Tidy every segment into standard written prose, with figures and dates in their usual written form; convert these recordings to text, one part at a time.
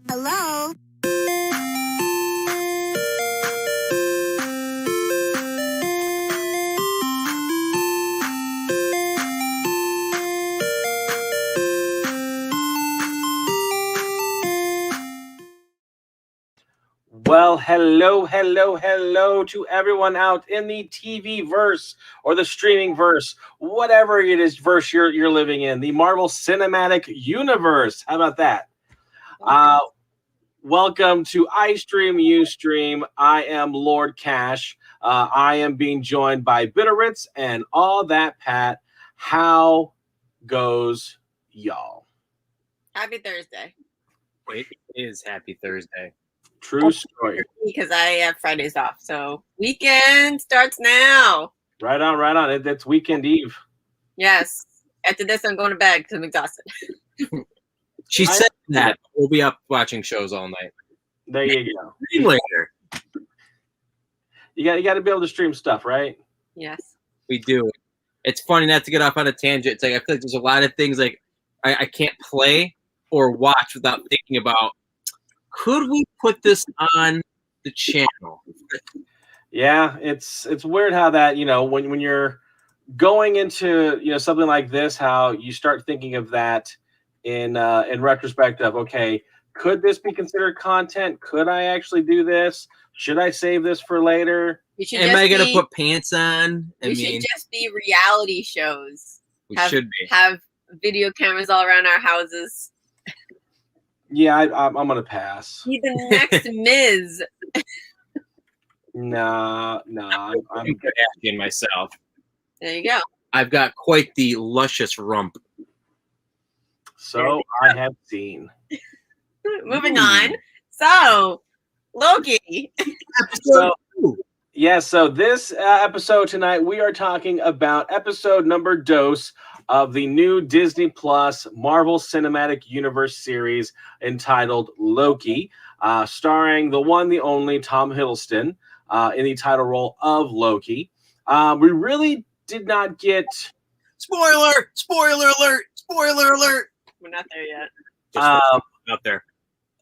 Hello? Well, hello to everyone out in the TV verse or the streaming verse, whatever it is verse you're living in, the Marvel Cinematic Universe. How about that? Welcome to I Stream, You Stream. I am Lord Cash. I am being joined by BitOfRits and AllThatPat. How goes y'all? Happy Thursday. It is Happy Thursday. True story. Because I have Fridays off, so weekend starts now. Right on. It's weekend eve. Yes. After this, I'm going to bed because I'm exhausted. She said that. We'll be up watching shows all night. There you go. Later. You got to be able to stream stuff, right? Yes. We do. It's funny not to get off on a tangent. It's like I feel like there's a lot of things like I can't play or watch without thinking about, could we put this on the channel? Yeah, it's weird how that, when you're going into, something like this, how you start thinking of that in retrospect of, okay, could this be considered content? Could I actually do this? Should I save this for later? Am I going to put pants on? We should just be reality shows. We should be. Have video cameras all around our houses. Yeah, I'm going to pass. Be the next Miz. Nah. I'm good asking myself. There you go. I've got quite the luscious rump. So I have seen. Moving on. So, Loki. So this episode tonight, we are talking about episode number dose of the new Disney Plus Marvel Cinematic Universe series entitled Loki, starring the one, the only Tom Hiddleston in the title role of Loki. We really did not get... Spoiler alert! We're not there yet. Out there.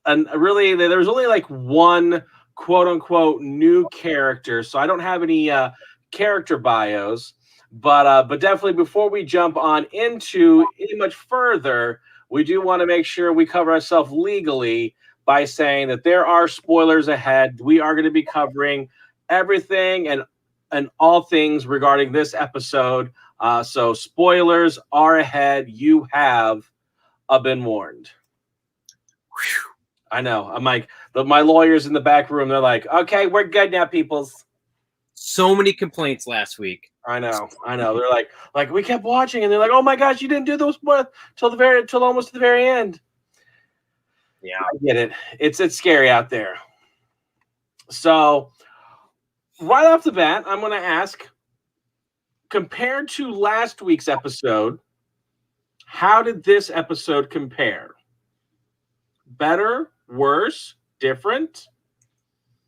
And really, there's only like one quote-unquote new character, so I don't have any character bios. But definitely before we jump on into any much further, we do want to make sure we cover ourselves legally by saying that there are spoilers ahead. We are going to be covering everything and all things regarding this episode. So spoilers are ahead. You have been warned. Whew. I know. I'm like, my lawyers in the back room, they're like, okay, we're good now, peoples. So many complaints last week. I know. They're like we kept watching, and they're like, "Oh my gosh, you didn't do those till almost the very end." Yeah, I get it. It's scary out there. So, right off the bat, I'm going to ask, compared to last week's episode, how did this episode compare? Better, worse, different?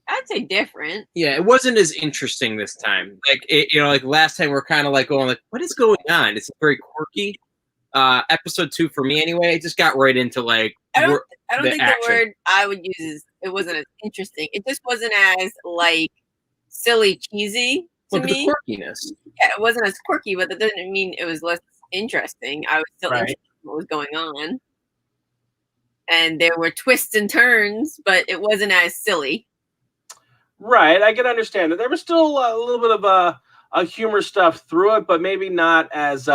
I'd say different. Yeah, it wasn't as interesting this time. Like last time we're kind of like going like, what is going on? It's very quirky. Episode 2 for me anyway. It just got right into like. I don't think action. the word I would use is it wasn't as interesting. It just wasn't as like silly cheesy to me. The quirkiness. Yeah, it wasn't as quirky, but that doesn't mean it was less interesting. I was still interested in what was going on, and there were twists and turns, but it wasn't as silly. Right, I can understand that. There was still a little bit of a humor stuff through it, but maybe not as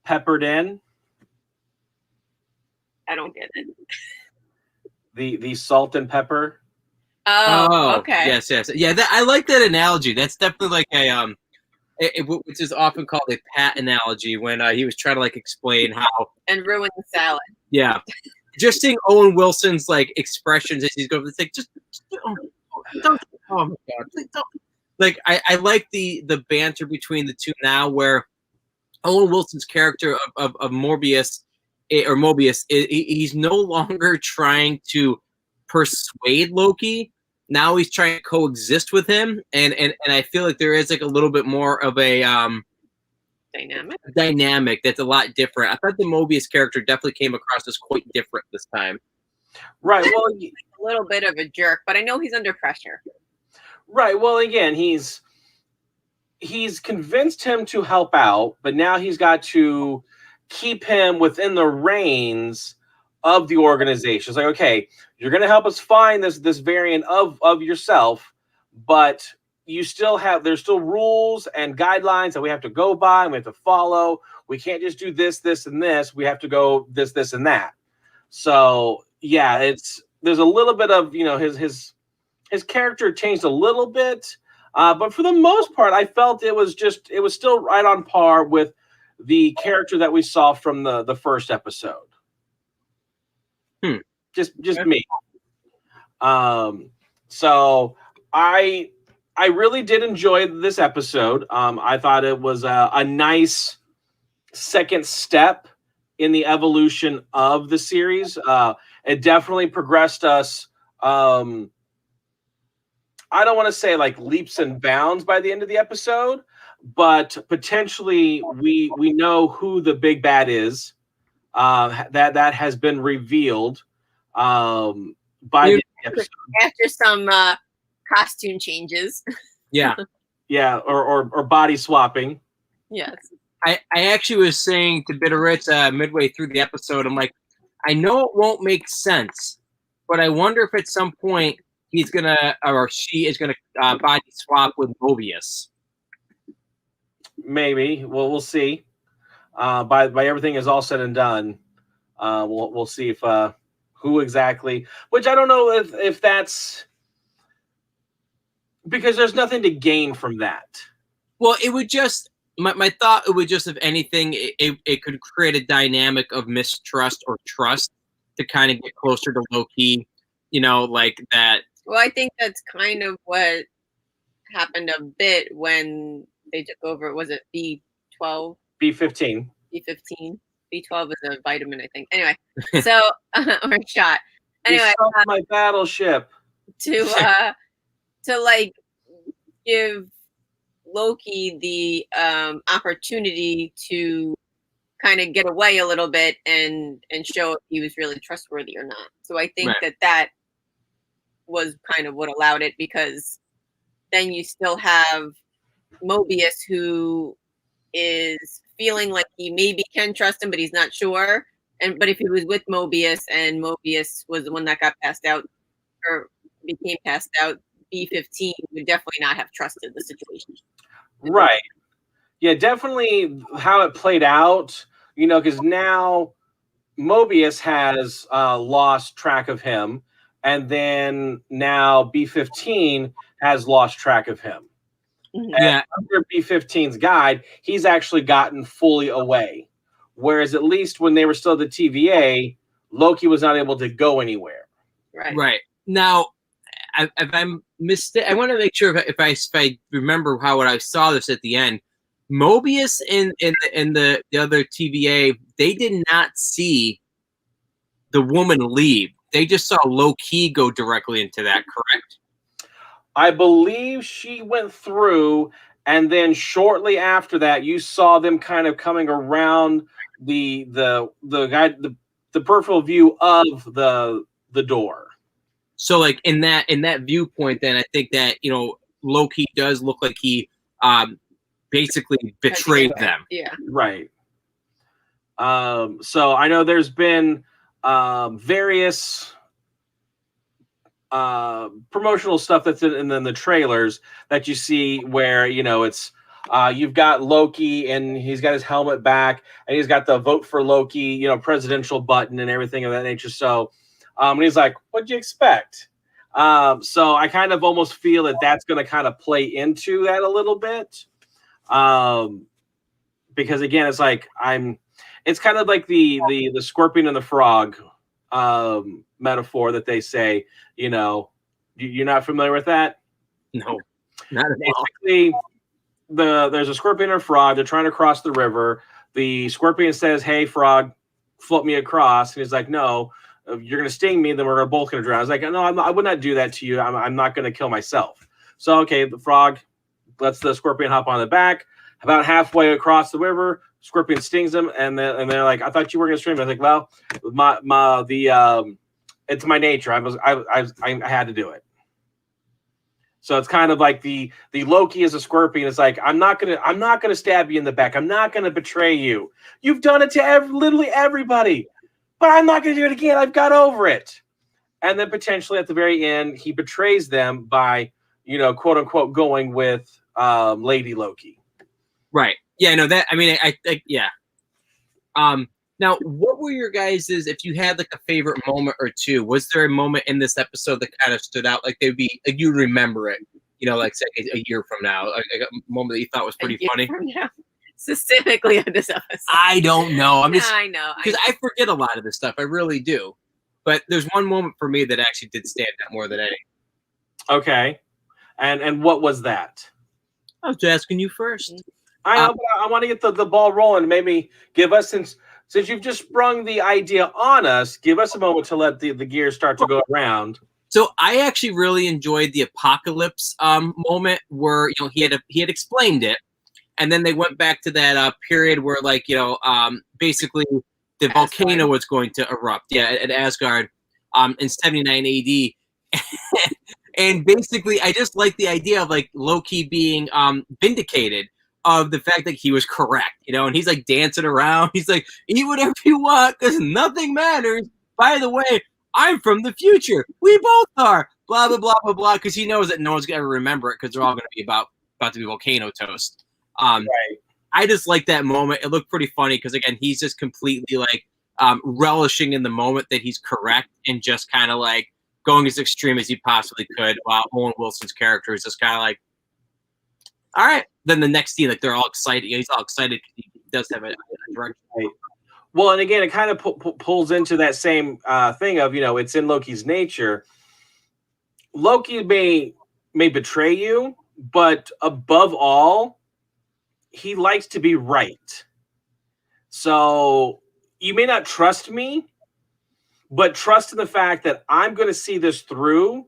peppered in. I don't get it. The salt and pepper. Oh, okay. Yes. Yeah, I like that analogy. That's definitely like a which is often called a Pat analogy when he was trying to like explain how and ruin the salad. Yeah, just seeing Owen Wilson's like expressions as he's going. It's like don't. Oh my god! Don't. Like I like the banter between the two now, where Owen Wilson's character of Mobius, he's no longer trying to persuade Loki. Now he's trying to coexist with him, and I feel like there is like a little bit more of a dynamic that's a lot different. I thought the Mobius character definitely came across as quite different this time. Right. Well, a little bit of a jerk, but I know he's under pressure. right. Well, again, he's convinced him to help out, but now he's got to keep him within the reins of the organization. It's like, okay, you're going to help us find this variant of yourself, but there's still rules and guidelines that we have to go by and we have to follow. We can't just do this, and this. We have to go this, and that. So yeah, there's a little bit of, his character changed a little bit. But for the most part, I felt it was still right on par with the character that we saw from the first episode. Just me. So I really did enjoy this episode. I thought it was a nice second step in the evolution of the series. It definitely progressed us. I don't want to say like leaps and bounds by the end of the episode, but potentially we know who the big bad is. That has been revealed by the episode. After some costume changes. Yeah. Yeah, or body swapping. Yes. I actually was saying to BitOfRits midway through the episode, I'm like, I know it won't make sense, but I wonder if at some point he's gonna or she is gonna body swap with Mobius. Maybe. Well, we'll see. By everything is all said and done, we'll see if who exactly. Which I don't know if that's because there's nothing to gain from that. Well, it would just my thought. It would just, if anything, it could create a dynamic of mistrust or trust to kind of get closer to Loki. Like that. Well, I think that's kind of what happened a bit when they took over. Was it B12? B15. B15. B12 is a vitamin, I think. Anyway, so or a shot. Anyway, my battleship to like give Loki the opportunity to kind of get away a little bit and show if he was really trustworthy or not. So I think that was kind of what allowed it, because then you still have Mobius, who is feeling like he maybe can trust him, but he's not sure. But if he was with Mobius and Mobius was the one that got passed out or became passed out, B15 would definitely not have trusted the situation. Right. Yeah, definitely how it played out, because now Mobius has lost track of him, and then now B15 has lost track of him. Mm-hmm. And under B15's guide, he's actually gotten fully away. Whereas at least when they were still the TVA, Loki was not able to go anywhere. Right. Now, if I'm I want to make sure if I remember how I saw this at the end. Mobius and the other TVA, they did not see the woman leave. They just saw Loki go directly into that, correct? I believe she went through, and then shortly after that, you saw them kind of coming around the peripheral view of the door. So, like in that viewpoint, then I think that Loki does look like he basically betrayed them. Yeah. Right. So I know there's been various promotional stuff that's in the trailers that you see where it's you've got Loki and he's got his helmet back and he's got the vote for Loki presidential button and everything of that nature. So and he's like, what'd you expect? So I kind of almost feel that that's going to kind of play into that a little bit, because again, it's like it's kind of like the scorpion and the frog metaphor that they say. You're not familiar with that? No, not at all. Basically, there's a scorpion and a frog. They're trying to cross the river. The scorpion says, "Hey, frog, float me across." And he's like, "No, you're going to sting me. Then we're both going to drown." I was like, "No, I would not do that to you. I'm not going to kill myself." So, okay, the frog lets the scorpion hop on the back. About halfway across the river, scorpion stings him, and they're like, "I thought you were going to swim." I was like, "Well, It's my nature. I had to do it. So it's kind of like the Loki is a scorpion. It's like I'm not gonna stab you in the back. I'm not gonna betray you. You've done it to literally everybody, but I'm not gonna do it again. I've got over it. And then potentially at the very end, he betrays them by, quote unquote, going with Lady Loki. Right. Yeah. No. That. I mean. Yeah. Now, what were your guys's? If you had like a favorite moment or two, was there a moment in this episode that kind of stood out? Like they'd be like you remember it, like say a year from now, like a moment that you thought was pretty funny. Specifically on this episode, I don't know. I know because I forget a lot of this stuff. I really do. But there's one moment for me that actually did stand out more than any. Okay, and what was that? I was asking you first. I know, but I want to get the ball rolling. Maybe give us since you've just sprung the idea on us, give us a moment to let the gears start to go around. So I actually really enjoyed the apocalypse moment where he had explained it, and then they went back to that period where basically the volcano was going to erupt. Yeah, at Asgard, in 79 AD, and basically I just like the idea of like Loki being vindicated of the fact that he was correct, and he's like dancing around. He's like, eat whatever you want because nothing matters. By the way, I'm from the future. We both are. Blah, blah, blah, blah, blah. Because he knows that no one's going to ever remember it because they're all going to be about to be volcano toast. Right. I just like that moment. It looked pretty funny because, again, he's just completely like relishing in the moment that he's correct and just kind of like going as extreme as he possibly could while Owen Wilson's character is just kind of like, all right. Then the next scene, like they're all excited. He's all excited because he does have a direction. Right. Well, and again, it kind of pulls into that same thing of it's in Loki's nature. Loki may betray you, but above all, he likes to be right. So you may not trust me, but trust in the fact that I'm going to see this through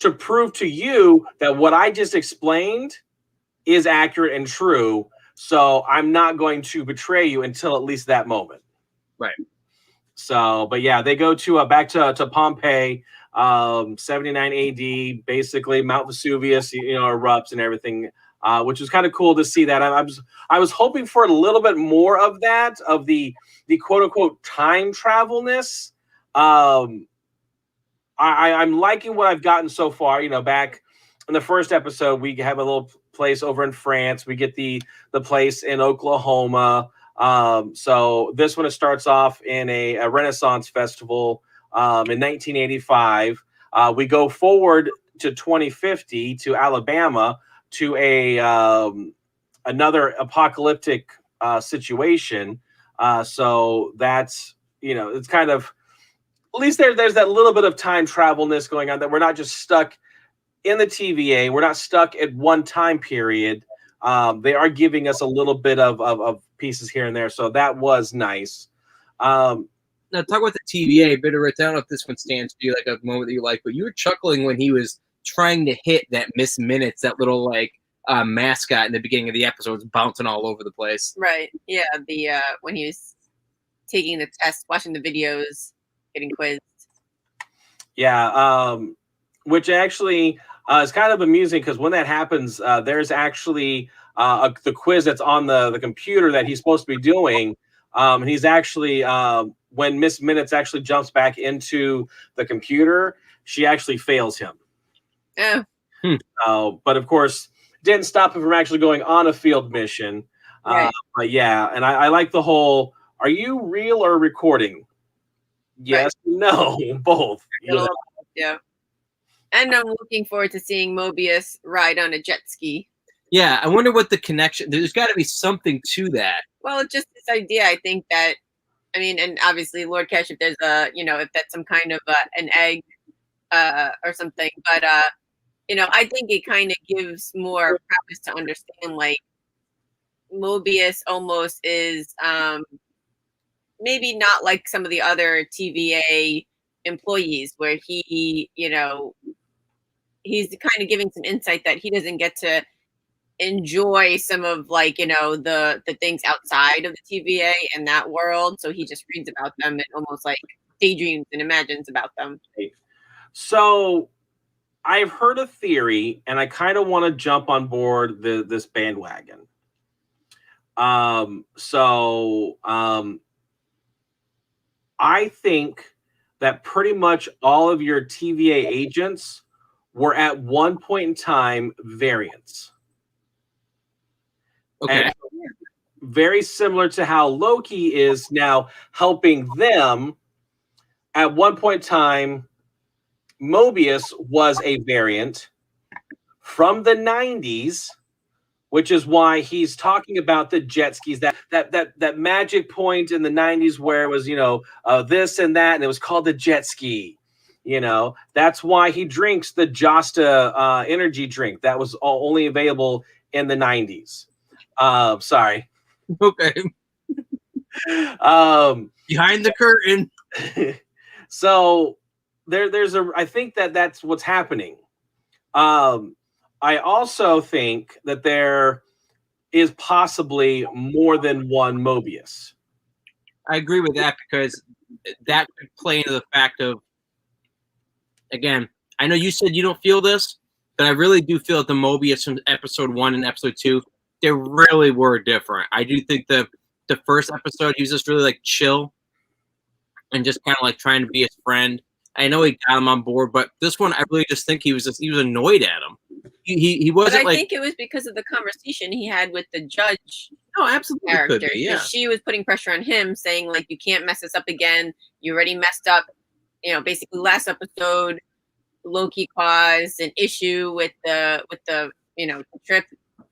to prove to you that what I just explained is accurate and true. So I'm not going to betray you until at least that moment. Right. So, but yeah, they go to back to Pompeii, 79 AD. Basically, Mount Vesuvius, erupts and everything, which was kind of cool to see that. I was hoping for a little bit more of that, of the quote unquote time travelness. I'm liking what I've gotten so far. Back in the first episode, we have a little place over in France. We get the place in Oklahoma. So this one, it starts off in a Renaissance festival in 1985. We go forward to 2050 to Alabama to another apocalyptic situation. So that's it's kind of, at least there's that little bit of time travelness going on, that we're not just stuck in the TVA. We're not stuck at one time period. They are giving us a little bit of pieces here and there. So that was nice. Now, talk about the TVA. BitOfRits, I don't know if this one stands for you, like a moment that you like, but you were chuckling when he was trying to hit that Miss Minutes, that little like mascot in the beginning of the episode, was bouncing all over the place. Right. Yeah. The when he was taking the test, watching the videos, getting quizzed. Yeah. Which actually is kind of amusing because when that happens, there's actually the quiz that's on the computer that he's supposed to be doing. And he's actually, when Miss Minutes actually jumps back into the computer, she actually fails him. Oh. But of course, didn't stop him from actually going on a field mission. Right. But yeah, and I like the whole, are you real or recording? Yes, right. No, both. Yeah. And I'm looking forward to seeing Mobius ride on a jet ski. Yeah, I wonder what the connection. There's got to be something to that. Well, it's just this idea. I think that, I mean, and obviously, Lord Cash, if there's if that's some kind of an egg or something, but I think it kind of gives more purpose to understand, like, Mobius almost is maybe not like some of the other TVA employees, where he, he's kind of giving some insight that he doesn't get to enjoy some of, like, the things outside of the TVA and that world. So he just reads about them and almost like daydreams and imagines about them. So I've heard a theory, and I kind of want to jump on board this bandwagon. I think that pretty much all of your TVA agents were at one point in time variants. Okay. And very similar to how Loki is now helping them. At one point in time, Mobius was a variant from the 90s, which is why he's talking about the jet skis, that magic point in the 90s where it was, this and that, and it was called the jet ski. That's why he drinks the Josta energy drink that was only available in the 90s. Sorry. Okay. Behind the curtain. So I think that's what's happening. I also think that there is possibly more than one Mobius. I agree with that because that could play into the fact of, again, I know you said you don't feel this, but I really do feel that the Mobius from episode 1 and episode 2, they really were different. I do think the first episode, he was just really like chill and just kind of like trying to be his friend. I know he got him on board, but this one, I really just think he was annoyed at him. He wasn't. But I think it was because of the conversation he had with the judge. No, absolutely character. Could be, yeah. She was putting pressure on him, saying like, "You can't mess this up again. You already messed up." Basically, last episode, Loki caused an issue with the trip,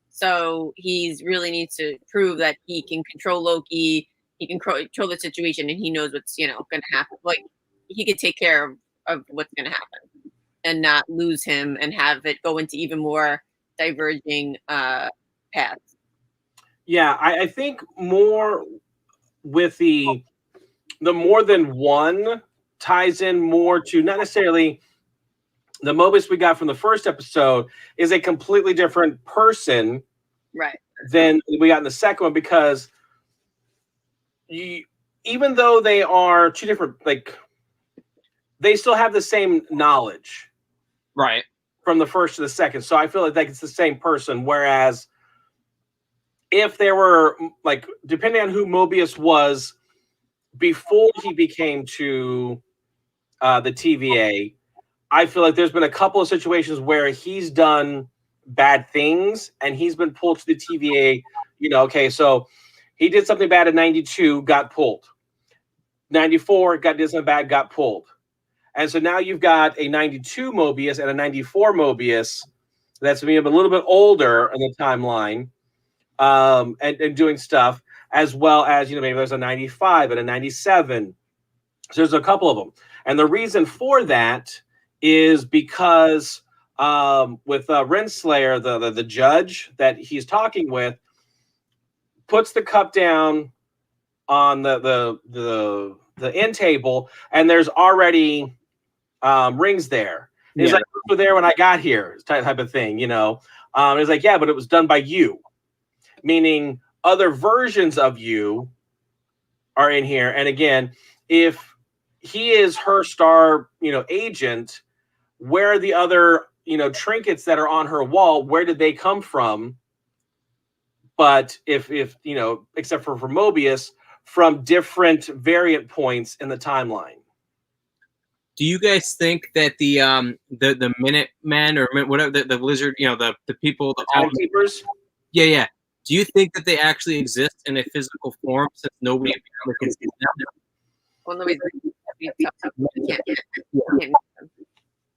so he's really needs to prove that he can control Loki. He can control the situation, and he knows what's going to happen. Like he could take care of what's going to happen and not lose him and have it go into even more diverging paths. Yeah, I think more with the more than one ties in more to not necessarily the Mobius we got from the first episode is a completely different person, right, than we got in the second one, because even though they are two different, like they still have the same knowledge. Right. From the first to the second. So I feel like it's the same person. Whereas if there were, like, depending on who Mobius was before he became to the TVA, I feel like there's been a couple of situations where he's done bad things and he's been pulled to the TVA. Okay, so he did something bad in 92, got pulled. 94, did something bad, got pulled. And so now you've got a 92 Mobius and a 94 Mobius that's maybe a little bit older in the timeline, and doing stuff, as well as, maybe there's a 95 and a 97. So there's a couple of them. And the reason for that is because with Renslayer, the judge that he's talking with, puts the cup down on the end table, and there's already rings there. He's like, "Those were there when I got here," type of thing, He's like, "Yeah, but it was done by you," meaning other versions of you are in here. And again, if he is her star, agent, where are the other, trinkets that are on her wall? Where did they come from? But if except for Mobius, from different variant points in the timeline. Do you guys think that the Minutemen or whatever the Lizard, the people, the Timekeepers? Yeah. Do you think that they actually exist in a physical form since nobody can see them? Well, nobody.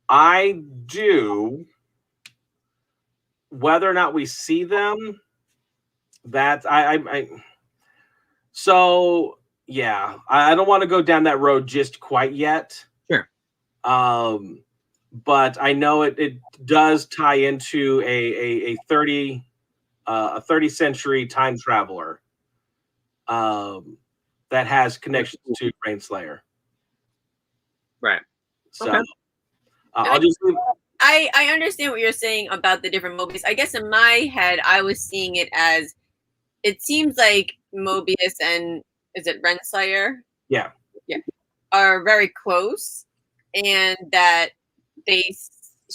I do. Whether or not we see them, that so yeah, I don't want to go down that road just quite yet. Sure. But I know it does tie into a 30th century time traveler that has connections to Renslayer. Right. So okay. I'll just leave. I understand what you're saying about the different Mobius. I guess in my head, I was seeing it as, it seems like Mobius and, is it Renslayer? Yeah. are very close, and that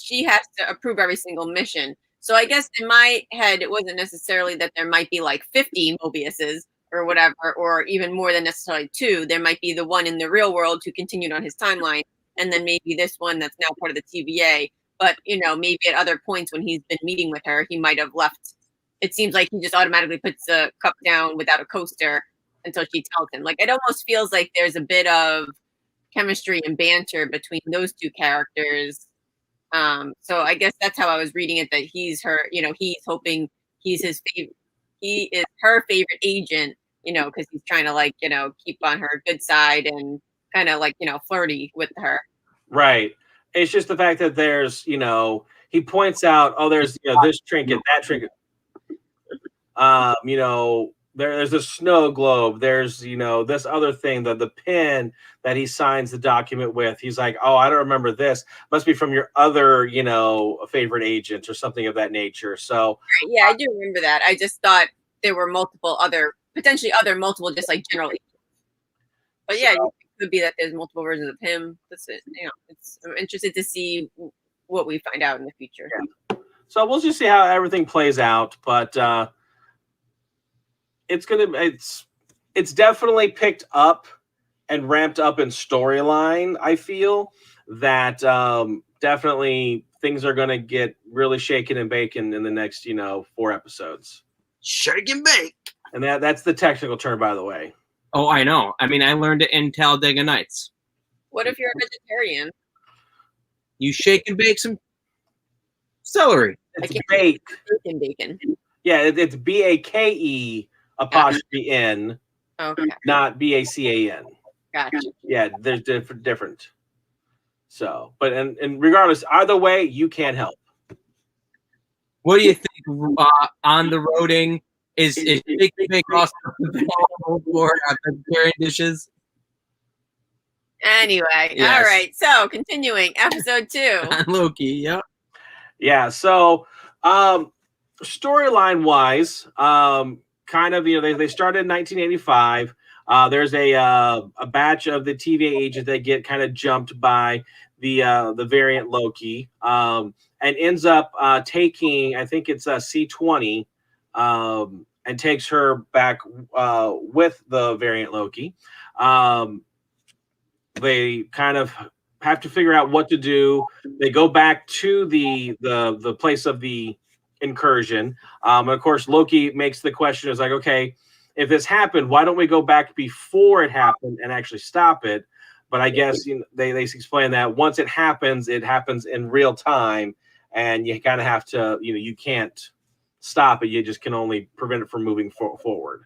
she has to approve every single mission. So I guess in my head, it wasn't necessarily that there might be like 50 Mobiuses or whatever, or even more than necessarily 2. There might be the one in the real world who continued on his timeline, and then maybe this one that's now part of the TVA. But, maybe at other points when he's been meeting with her, he might have left. It seems like he just automatically puts the cup down without a coaster until she tells him. Like, it almost feels like there's a bit of chemistry and banter between those two characters. So I guess that's how I was reading it, that he's he's hoping he's his favorite. He is her favorite agent, because he's trying to keep on her good side and kind of flirty with her. Right. It's just the fact that there's, he points out, oh, there's this trinket, that trinket. There's a snow globe. There's, this other thing, the pin that he signs the document with. He's like, oh, I don't remember this. Must be from your other, favorite agent or something of that nature. So yeah, I do remember that. I just thought there were potentially multiple, just like general agents. But yeah, it could be that there's multiple versions of him. That's it. I'm interested to see what we find out in the future. Yeah. So we'll just see how everything plays out. But it's definitely picked up and ramped up in storyline. I feel that definitely things are going to get really shaken and baken in the next 4 episodes. Shake and bake. And that's the technical term, by the way. Oh, I know. I mean, I learned it in Talladega Nights. What if you're a vegetarian? You shake and bake some celery. It's bake. Bacon. Yeah, it's BAKE apostrophe N. Okay. Not BACAN. Gotcha. Yeah, there's different. So, but and regardless, either way, you can't help. What do you think on the roading? Is Shake and Bake also for vegetarian dishes? Anyway, yes. All right. So continuing episode 2 on Loki. Yep. Yeah. So, storyline wise, kind of they started in 1985. There's a batch of the TVA agents that get kind of jumped by the variant Loki, and ends up taking, I think it's C-20. And takes her back with the variant Loki. They kind of have to figure out what to do. They go back to the place of the incursion. And of course, Loki makes the question, is like, okay, if this happened, why don't we go back before it happened and actually stop it? But I guess they explain that once it happens in real time, and you kind of have to, you can't stop it. You just can only prevent it from moving forward.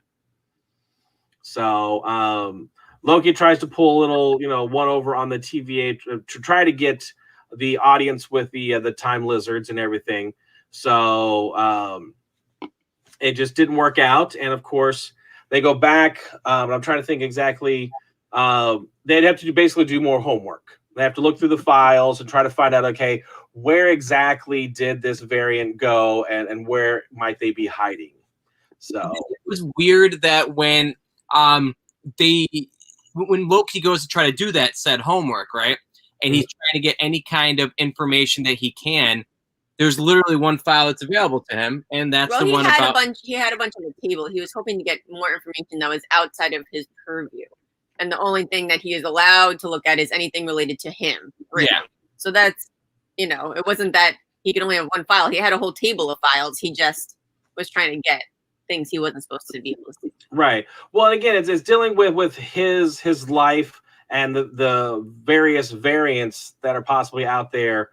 So Loki tries to pull a little, one over on the TVA to try to get the audience with the time lizards and everything. So it just didn't work out. And of course, they go back. I'm trying to think exactly. They'd have to basically do more homework. They have to look through the files and try to find out, okay, where exactly did this variant go, and where might they be hiding? So it was weird that when Loki goes to try to do that said homework, right? And he's trying to get any kind of information that he can. There's literally one file that's available to him, and that's the one about. He had a bunch on the table. He was hoping to get more information that was outside of his purview. And the only thing that he is allowed to look at is anything related to him. Really. Yeah. So that's, it wasn't that he could only have one file. He had a whole table of files. He just was trying to get things he wasn't supposed to be able to see. Right. Well, again, it's dealing with his life and the various variants that are possibly out there.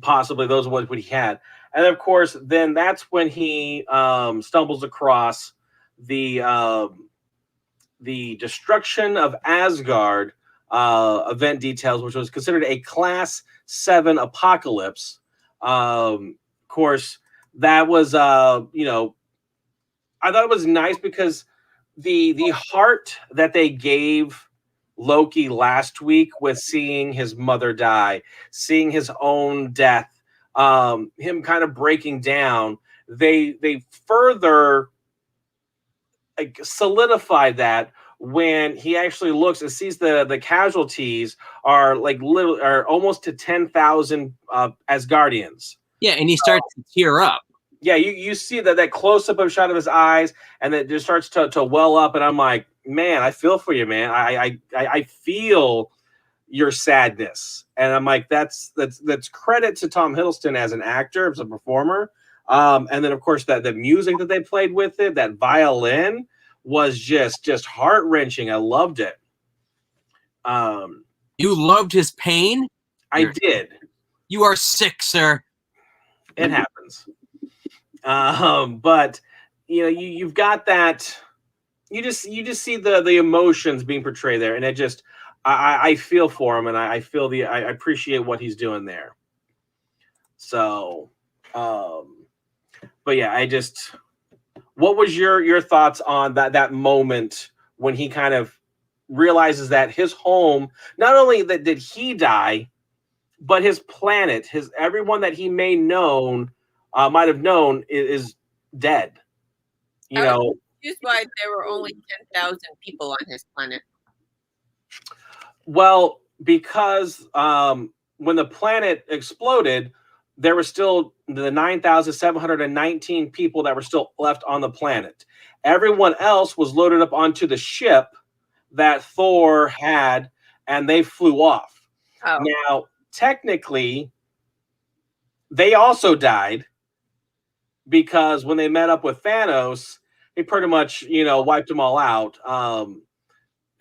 Possibly those ones what he had. And of course, then that's when he stumbles across the destruction of Asgard event details, which was considered a Class 7 apocalypse. Of course, that was, I thought it was nice because the heart that they gave Loki last week with seeing his mother die, seeing his own death, him kind of breaking down, they further solidified that when he actually looks and sees the casualties are like literally are almost to 10,000 Asgardians. Yeah, and he starts to tear up. Yeah, you see that close up of shot of his eyes, and it just starts to well up, and I'm like, man, I feel for you, man. I feel your sadness, and I'm like, that's credit to Tom Hiddleston as an actor, as a performer, and then of course that the music that they played with it, that violin was just heart wrenching. I loved it. You loved his pain? I did. You are sick, sir. It happens. But you know, you've got that. You just see the emotions being portrayed there, and it just I feel for him, and I feel I appreciate what he's doing there. So, but yeah, what was your thoughts on that moment when he kind of realizes that his home, not only that did he die, but his planet, everyone that he might have known is dead. You know, confused why there were only 10,000 people on his planet. Well, because when the planet exploded, there were still the 9,719 people that were still left on the planet. Everyone else was loaded up onto the ship that Thor had, and they flew off. Oh. Now, technically, they also died because when they met up with Thanos, he pretty much, wiped them all out.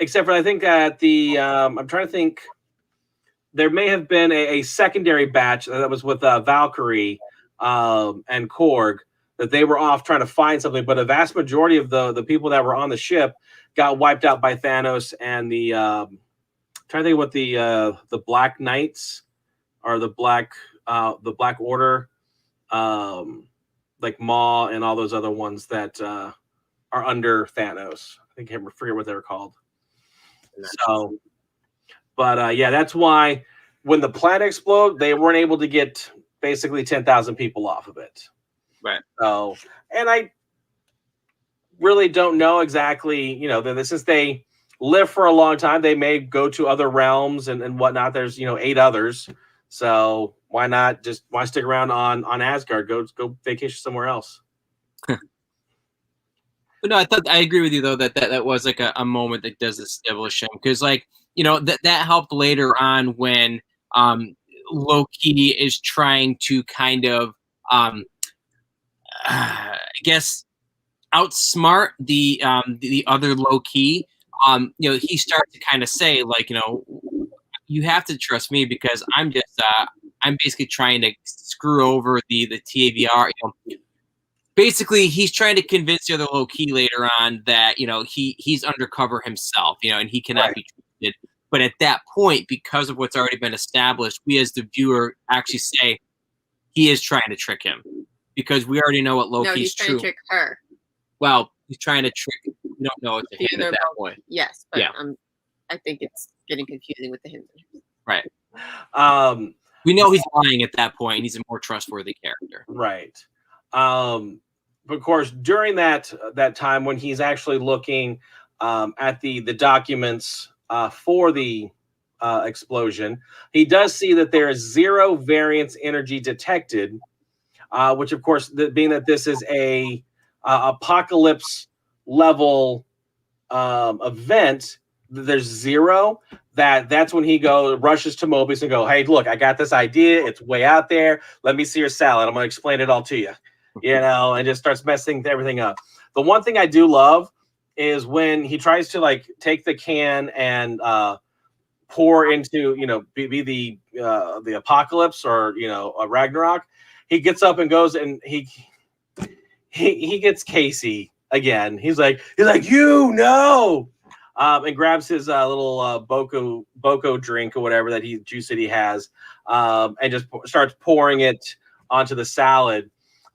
Except for I think at I'm trying to think, there may have been a secondary batch that was with Valkyrie and Korg, that they were off trying to find something, but a vast majority of the people that were on the ship got wiped out by Thanos and the trying to think what the Black Knights or the Black Order, like Maw and all those other ones that are under Thanos. I forget what they're called. So, but yeah, that's why when the planet exploded, they weren't able to get basically 10,000 people off of it. Right. So, and I really don't know exactly, since they live for a long time, they may go to other realms and whatnot. There's, 8 others. So why stick around on Asgard? Go vacation somewhere else. But no, I agree with you though that was like a moment that does establish him, because like that helped later on when Loki is trying to kind of I guess outsmart the other Loki. He starts to kind of say like, you have to trust me because I'm basically trying to screw over the TAVR. Basically, he's trying to convince the other Loki later on that he's undercover himself, and he cannot be trusted. But at that point, because of what's already been established, we as the viewer actually say he is trying to trick him, because we already know what Loki's no, he's trying to trick her. Well, he's trying to trick. We don't know it's him at that point. Yes, but yeah. I think it's getting confusing with the hints. Right. We know he's lying at that point, and he's a more trustworthy character. Right. But of course, during that time when he's actually looking at the documents for the explosion, he does see that there is 0 variance energy detected, which of course, being that this is a apocalypse level event, there's 0. That's when he rushes to Mobius and hey, look, I got this idea. It's way out there. Let me see your salad. I'm going to explain it all to you. And just starts messing everything up. The one thing I do love is when he tries to take the can and pour into, be the apocalypse or, a Ragnarok. He gets up and goes and he gets Casey again. He's like, and grabs his little Boko drink or whatever juice that he has, and just starts pouring it onto the salad.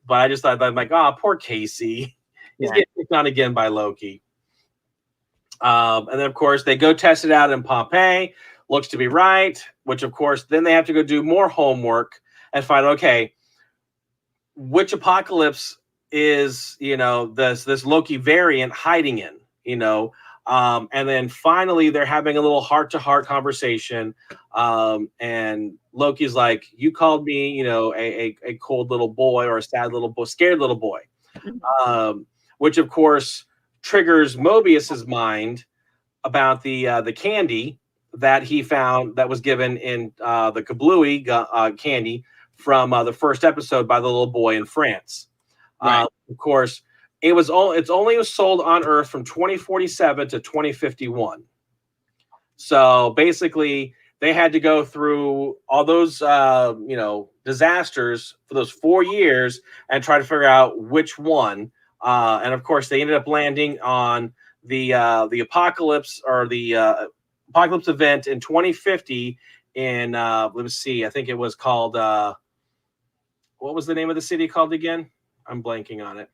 But I just thought, I'm like, poor Casey. He's getting picked on again by Loki. And then, of course, they go test it out in Pompeii. Looks to be right, which, of course, then they have to go do more homework and find, okay, which apocalypse is, this Loki variant hiding in? And then finally, they're having a little heart-to-heart conversation. And Loki's like, "You called me, you know, a cold little boy or a sad little boy, scared little boy," which of course triggers Mobius's mind about the candy that he found that was given in the kablooey candy from the first episode by the little boy in France. Right. Of course, it's only was sold on Earth from 2047 to 2051. So basically, they had to go through all those disasters for those 4 years and try to figure out which one. And of course, they ended up landing on the apocalypse or the apocalypse event in 2050 in let me see, I think it was called what was the name of the city called again? I'm blanking on it.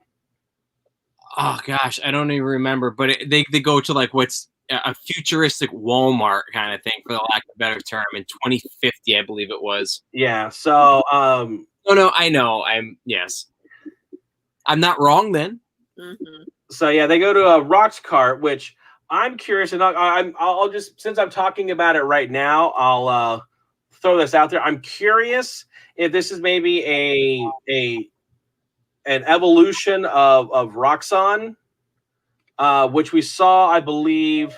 Oh gosh, I don't even remember. But they go to like what's a futuristic Walmart kind of thing, for the lack of a better term, in 2050, I believe it was. Yeah. So no, I know. Yes, I'm not wrong then. Mm-hmm. So yeah, they go to a Roxcart, which I'm curious, and I'll just, since I'm talking about it right now, I'll throw this out there. I'm curious if this is maybe an evolution of Roxxon, which we saw, I believe,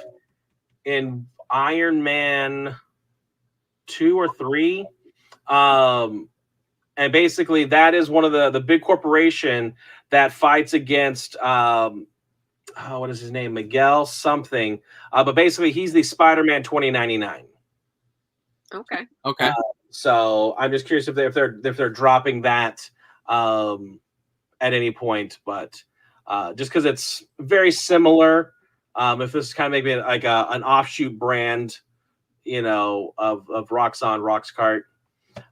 in Iron Man 2 or 3. And basically, that is one of the big corporation that fights against what is his name? Miguel something. But basically, he's the Spider-Man 2099. Okay. So I'm just curious if they're dropping that at any point, but just because it's very similar, if this is kind of maybe like an offshoot brand, of Roxcart.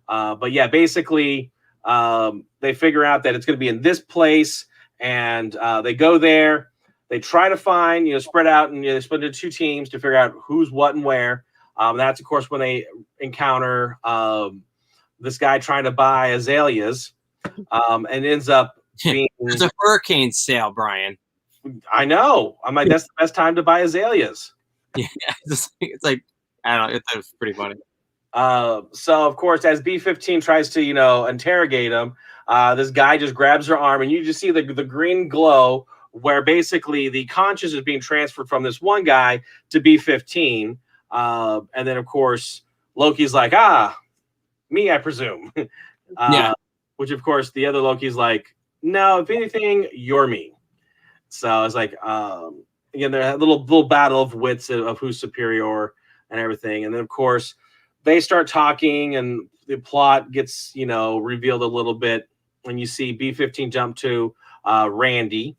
But yeah, basically, they figure out that it's going to be in this place, and they go there. They try to find, spread out, and they split into 2 teams to figure out who's what and where. That's, of course, when they encounter this guy trying to buy azaleas, and ends up being... There's a hurricane sale, Brian. I know. I'm like, that's the best time to buy azaleas. Yeah, it's like, I don't know. It's pretty funny. So, of course, as B-15 tries to, interrogate him, this guy just grabs her arm, and you just see the green glow where basically the conscious is being transferred from this one guy to B-15. And then, of course, Loki's like, me, I presume. Yeah. Which, of course, the other Loki's like, no, if anything, you're me. So it's like, again, they're a little battle of wits of who's superior and everything. And then, of course, they start talking, and the plot gets, revealed a little bit when you see B-15 jump to Randy.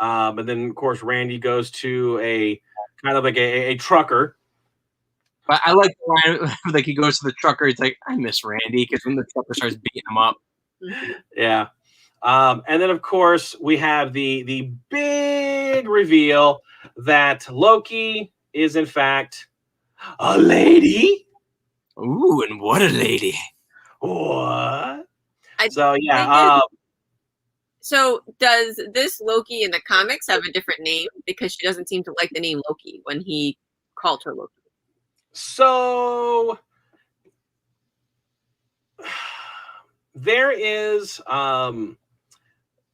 And then, of course, Randy goes to a kind of like a trucker. But I like like he goes to the trucker. He's like, I miss Randy, because when the trucker starts beating him up. Yeah. And then, of course, we have the big reveal that Loki is, in fact, a lady. Ooh, and what a lady. What? So does this Loki in the comics have a different name? Because she doesn't seem to like the name Loki when he called her Loki. So there is I'm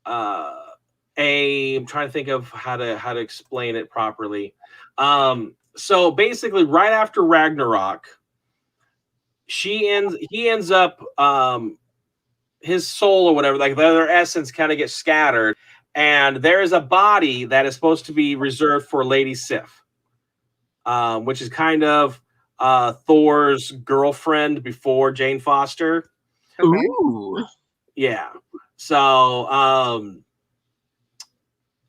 trying to think of how to explain it properly. So basically, right after Ragnarok, he ends up his soul or whatever, like their essence, kind of gets scattered, and there is a body that is supposed to be reserved for Lady Sif, which is kind of Thor's girlfriend before Jane Foster. Okay. Ooh. Yeah. So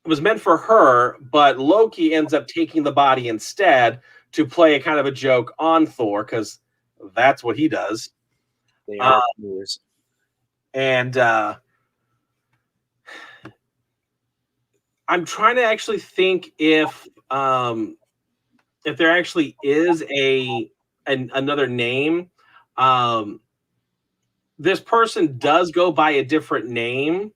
it was meant for her, but Loki ends up taking the body instead to play a kind of a joke on Thor, because that's what he does. They are fools. And I'm trying to actually think if there actually is another name. This person does go by a different name,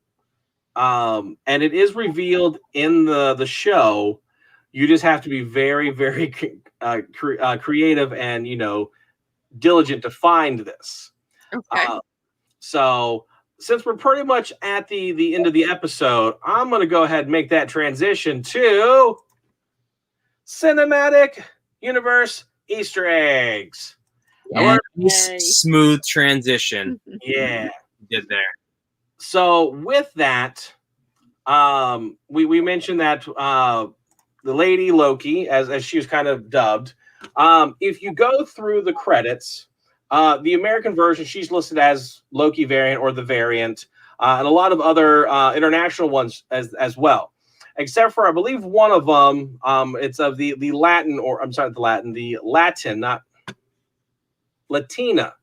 and it is revealed in the show You just have to be very, very creative and, diligent to find this. Okay. So since we're pretty much at the end of the episode, I'm going to go ahead and make that transition to Cinematic Universe Easter eggs. Smooth transition. Yeah. You did there. So with that, we mentioned that the lady Loki, as she was kind of dubbed, if you go through the credits, the American version, she's listed as Loki variant or the variant, and a lot of other international ones as well. Except for, I believe, one of them, it's of the Latin, or I'm sorry, the Latin, not Latina.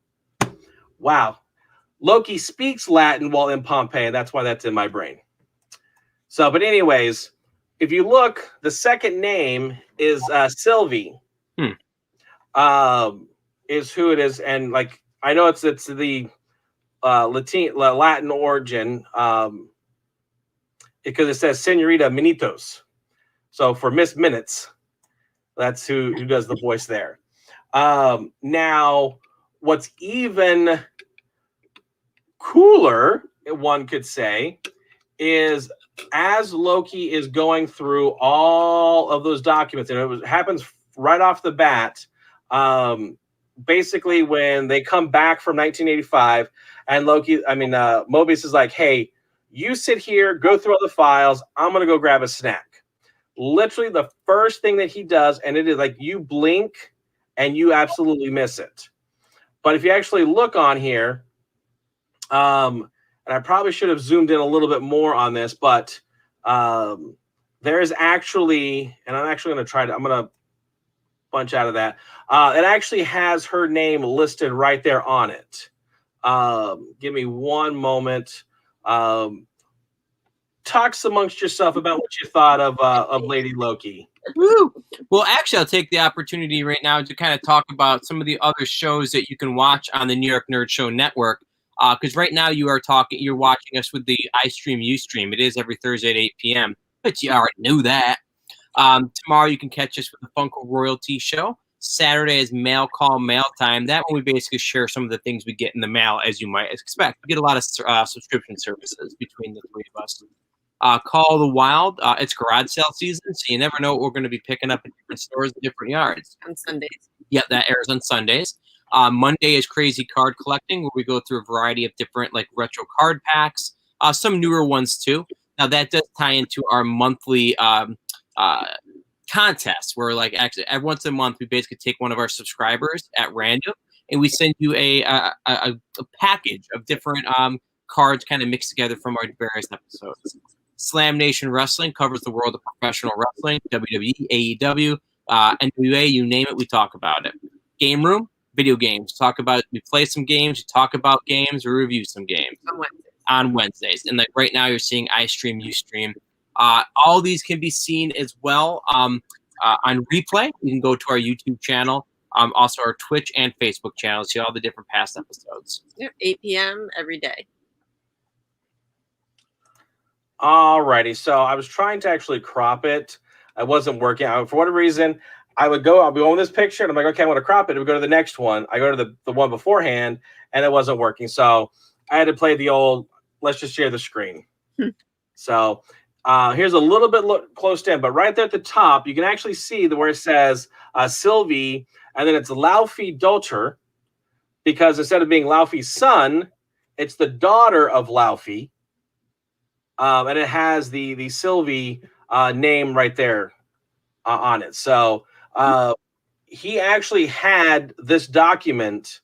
Wow. Loki speaks Latin while in Pompeii, and that's why that's in my brain. So, but anyways, if you look, the second name is Sylvie. Is who it is, and like I know it's the Latin origin, because it says Senorita Minitos. So for Miss Minutes, that's who does the voice there. Now, what's even cooler, one could say, is as Loki is going through all of those documents, and it happens right off the bat. Basically, when they come back from 1985, and Mobius is like, "Hey, you sit here, go through all the files. I'm gonna go grab a snack." Literally, the first thing that he does, and it is like you blink, and you absolutely miss it. But if you actually look on here, and I probably should have zoomed in a little bit more on this, but there is actually, and I'm actually I'm going to bunch out of that. It actually has her name listed right there on it. Give me one moment. Talk amongst yourself about what you thought of Lady Loki. Woo! Well, actually, I'll take the opportunity right now to kind of talk about some of the other shows that you can watch on the New York Nerd Show Network. Because right now you're watching us with the iStream Ustream. It is every Thursday at 8 p.m. But you already knew that. Tomorrow you can catch us with the Funko Royalty Show. Saturday is Mail Call Mail Time. That one we basically share some of the things we get in the mail, as you might expect. We get a lot of subscription services between the three of us. Call the Wild. It's garage sale season, so you never know what we're going to be picking up in different stores and different yards. On Sundays. Yeah, that airs on Sundays. Monday is Crazy Card Collecting, where we go through a variety of different like retro card packs, some newer ones too. Now that does tie into our monthly contest, where like actually once a month we basically take one of our subscribers at random and we send you a package of different cards kind of mixed together from our various episodes. Slam Nation Wrestling covers the world of professional wrestling, WWE, AEW, NWA, you name it, we talk about it. Game Room, video games. We play some games, we talk about games, we review some games on Wednesdays. And like right now you're seeing iStream, Ustream. All these can be seen as well on replay. You can go to our YouTube channel, also our Twitch and Facebook channels, see all the different past episodes. Yep, 8 p.m. every day. Alrighty, so I was trying to actually crop it. I wasn't working out for whatever reason. I'll be on this picture, and I'm like, okay, I'm going to crop it. We go to the next one. I go to the one beforehand, and it wasn't working. So I had to play the old, let's just share the screen. So here's a little bit close in, but right there at the top, you can actually see where it says Sylvie, and then it's Laufey Dolter, because instead of being Laufey's son, it's the daughter of Laufey. And it has the Sylvie name right there on it. So he actually had this document,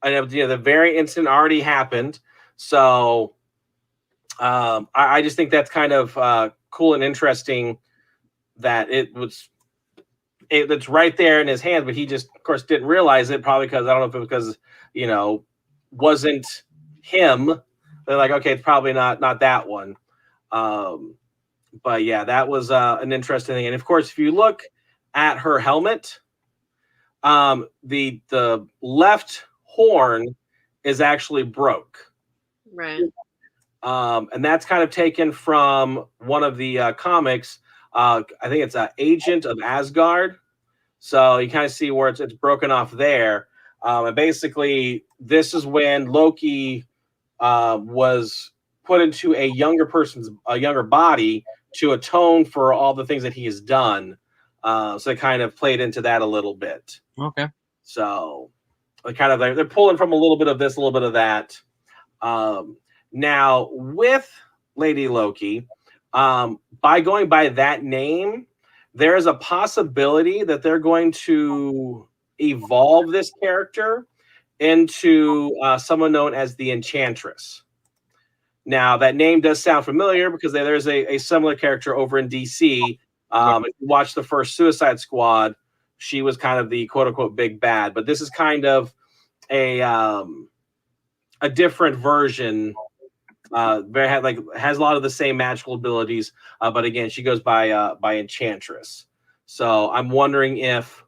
and the very incident already happened. So I just think that's kind of cool and interesting that it's right there in his hands, but he just, of course, didn't realize it, probably because, I don't know if it was because, wasn't him. They're like, okay, it's probably not that one. But yeah, that was an interesting thing. And of course, if you look at her helmet, the left horn is actually broke. Right. And that's kind of taken from one of the comics. I think it's an agent of Asgard. So you kind of see where it's broken off there. And basically, this is when Loki was put into a younger body to atone for all the things that he has done. So they kind of played into that a little bit. Okay. So they're pulling from a little bit of this, a little bit of that. Now with Lady Loki, by going by that name, there is a possibility that they're going to evolve this character into someone known as the Enchantress. Now, that name does sound familiar because there's a similar character over in DC. If you watch the first Suicide Squad, she was kind of the quote-unquote big bad. But this is kind of a different version. Has a lot of the same magical abilities, but again, she goes by Enchantress. So I'm wondering if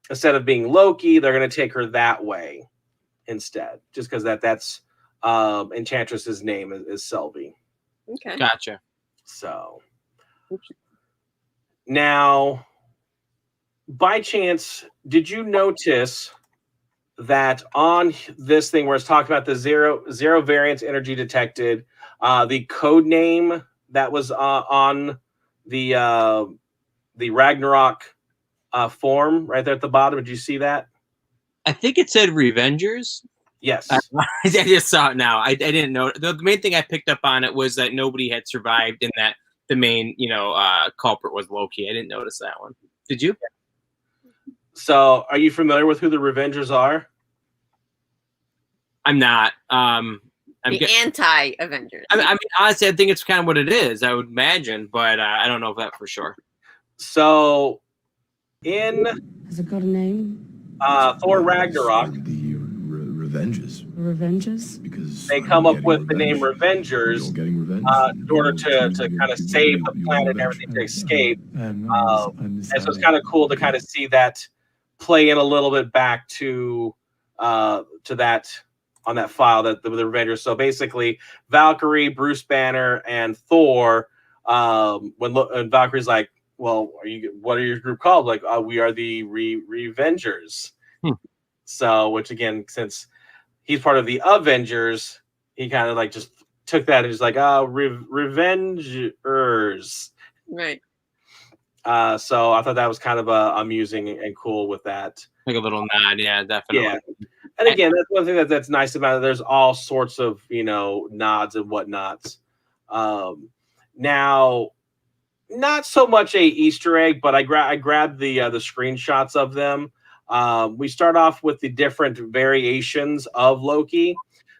instead of being Loki, they're going to take her that way instead, just because that's Enchantress's name is Sylvie. Okay, gotcha. So now, by chance, did you notice that on this thing where it's talking about the zero variance energy detected, the code name that was on the Ragnarok form right there at the bottom? Did you see that? I think it said Revengers. Yes. I just saw it now. I didn't know. The main thing I picked up on it was that nobody had survived and that the main, culprit was Loki. I didn't notice that one. Did you? So are you familiar with who the Revengers are? I'm not. the anti-Avengers. I mean, honestly, I think it's kind of what it is, I would imagine, but I don't know if that for sure. So has it got a name? Thor Ragnarok, The Revenges. Revenges? Because they come up with the name Revengers in order to kind of save the planet and everything to escape. And so it's kind of cool to kind of see that play in a little bit back to that on that file, that the Revengers. So basically, Valkyrie, Bruce Banner, and Thor. When Valkyrie's like, "Well, what are your group called?" Like, we are the Revengers. So, which again, since he's part of the Avengers, he kind of like just took that and just like, Revengers. Right. So I thought that was kind of amusing and cool with that. Like a little nod, yeah, definitely. Yeah. And again, that's one thing that's nice about it. There's all sorts of, nods and whatnots. Now, not so much a Easter egg, but I grabbed the screenshots of them. We start off with the different variations of Loki.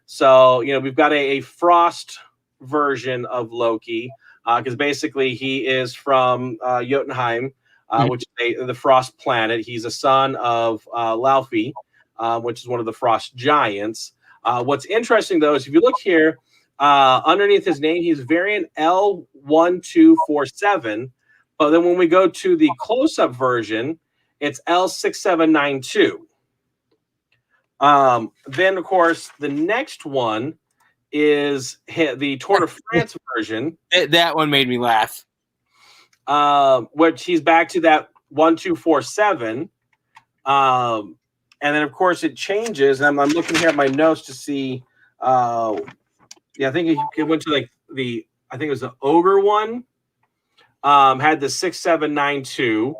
So, we've got a frost version of Loki, because basically he is from Jotunheim, which is the frost planet. He's a son of Laufey, which is one of the frost giants. What's interesting, though, is if you look here, underneath his name, he's variant L1247. But then when we go to the close-up version, it's L6792. Then, of course, the next one is the Tour de France version. That one made me laugh. Which he's back to that 1247. And then, of course, it changes. I'm looking here at my notes to see. I think it went to I think it was the Ogre one. Had the 6792.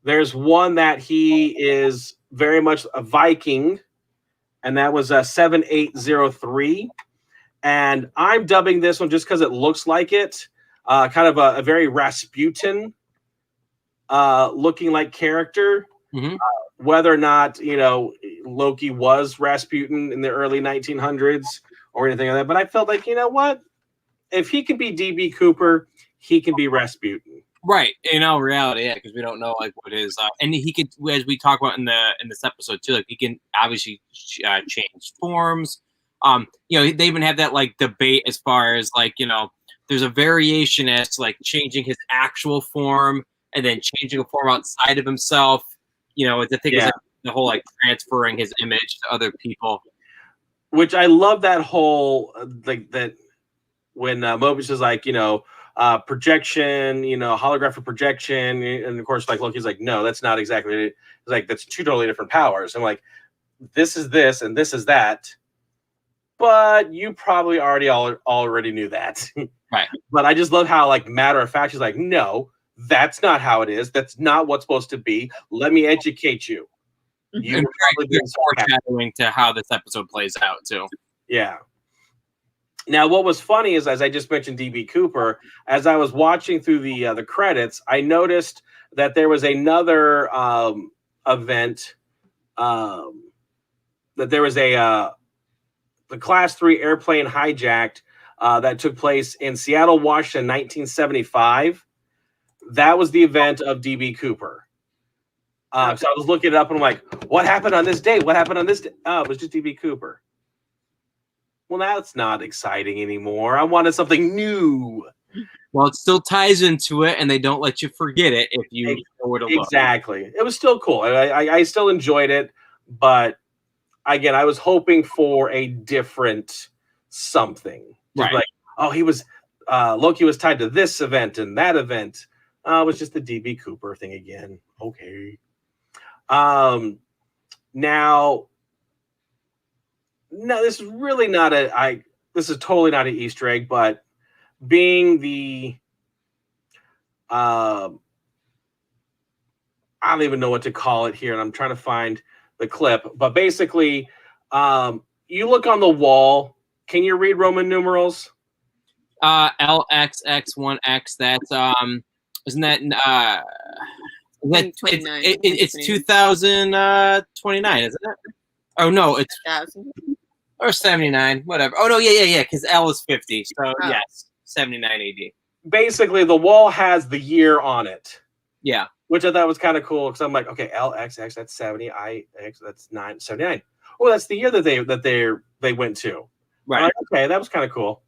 There's one that he is very much a Viking, and that was a 7803. And I'm dubbing this one just because it looks like it. Kind of a very Rasputin looking like character. Mm-hmm. Whether or not, Loki was Rasputin in the early 1900s or anything like that. But I felt like, what? If he can be DB Cooper, he can be Rasputin. Right. In all reality, yeah, because we don't know what is, and he could, as we talk about in this episode too, he can obviously change forms. They even have that debate as far as there's a variation as to changing his actual form and then changing a form outside of himself. The thing is the whole transferring his image to other people. Which I love that whole that when Mobius is projection, holographic projection, and of course, like Loki's like, no, that's not exactly it. It's like that's two totally different powers. I'm like, this is this and this is that, but you probably already knew that, right? But I just love how like matter of fact she's like, no, that's not how it is. That's not what's supposed to be. Let me educate you. You foreshadowing to how this episode plays out too. Yeah. Now, what was funny is, as I just mentioned, DB Cooper, as I was watching through the credits, I noticed that there was another event. That there was the Class 3 airplane hijacked that took place in Seattle, Washington, 1975. That was the event of DB Cooper. So I was looking it up and I'm like, what happened on this day? What happened on this day? Oh, it was just DB Cooper. Well, that's not exciting anymore. I wanted something new. Well, it still ties into it, and they don't let you forget it if you know where to look. Exactly. It was still cool. I still enjoyed it, but again, I was hoping for a different something. Just right. Like, oh, he was Loki was tied to this event and that event. It was just the DB Cooper thing again. Okay. Now, no, this is really not this is totally not an Easter egg, but being the I don't even know what to call it here, and I'm trying to find the clip, but basically, you look on the wall. Can you read Roman numerals? LXX1X. That's isn't that it's 2029, isn't it? Oh no, it's 1,000 or 79, whatever. Oh no, yeah. Because L is 50, so yes, 79 AD. Basically, the wall has the year on it. Yeah, which I thought was kind of cool because I'm like, okay, LXX, that's 70, IX, that's 79. Oh, that's the year that they went to. Right. Like, okay, that was kind of cool.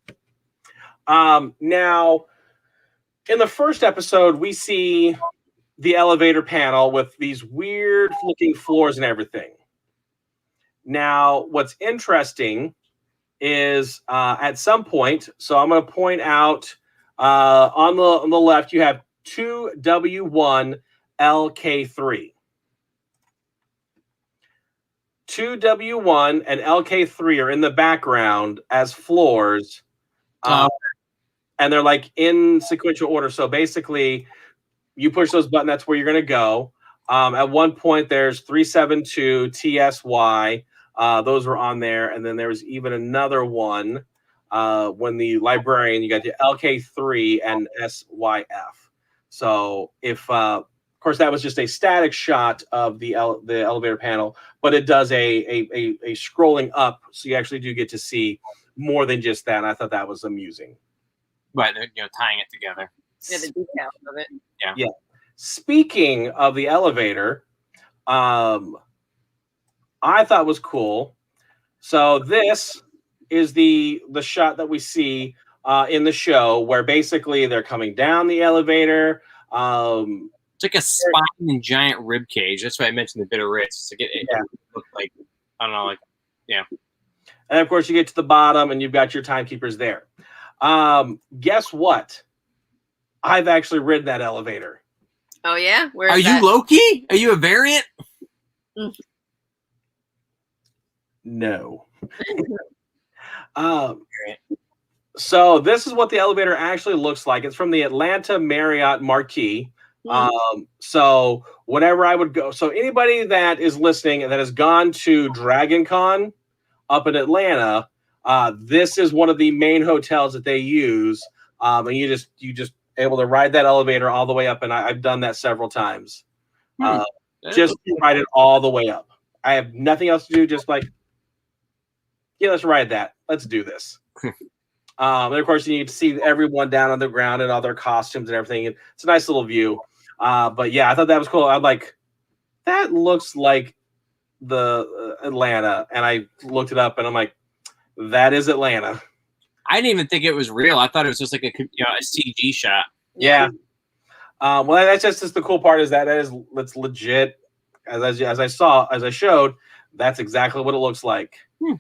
Now, in the first episode, we see the elevator panel with these weird looking floors and everything. Now, what's interesting is at some point, so I'm going to point out on the left, you have 2W1 LK3. 2W1 and LK3 are in the background as floors. And they're like in sequential order. So basically, you push those buttons, that's where you're going to go. At one point, there's 372 TSY. Those were on there. And then there was even another one when the librarian, you got the LK3 and SYF. So if, of course, that was just a static shot of the elevator panel, but it does a scrolling up. So you actually do get to see more than just that. And I thought that was amusing. Right, tying it together. Yeah, the details of it. Yeah. Speaking of the elevator, I thought was cool. So this is the shot that we see in the show where basically they're coming down the elevator. It's like a spine and giant rib cage. That's why I mentioned the BitOfRits. It looked like, I don't know, like, yeah. And of course, you get to the bottom and you've got your timekeepers there. Guess what? I've actually ridden that elevator. Oh yeah, are you Loki? Are you a variant? No. So this is what the elevator actually looks like. It's from the Atlanta Marriott Marquis. So whenever I would go, so anybody that is listening and that has gone to Dragon Con up in Atlanta, this is one of the main hotels that they use. And you just able to ride that elevator all the way up. And I've done that several times. Just ride it all the way up. I have nothing else to do. Just like, yeah, let's ride that. Let's do this. And of course, you need to see everyone down on the ground and all their costumes and everything. It's a nice little view. But yeah, I thought that was cool. I'm like, that looks like the Atlanta. And I looked it up and I'm like, that is Atlanta. I didn't even think it was real. I thought it was just like a CG shot. Yeah. Well, that's just the cool part is that's legit. As I showed, that's exactly what it looks like.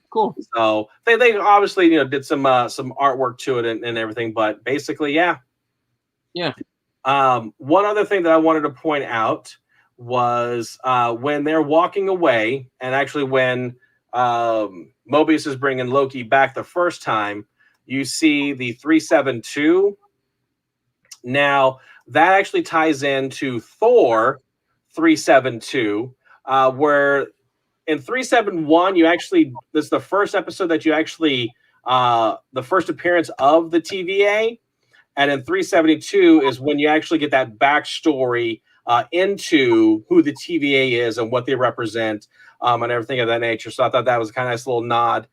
Cool. So they obviously did some artwork to it and everything, but basically, yeah, Yeah. One other thing that I wanted to point out was when they're walking away, and actually when Mobius is bringing Loki back the first time, you see the 372. Now, that actually ties into Thor 372, where in 371, this is the first episode that you actually, the first appearance of the TVA. And in 372 is when you actually get that backstory into who the TVA is and what they represent and everything of that nature. So I thought that was a kind of nice little nod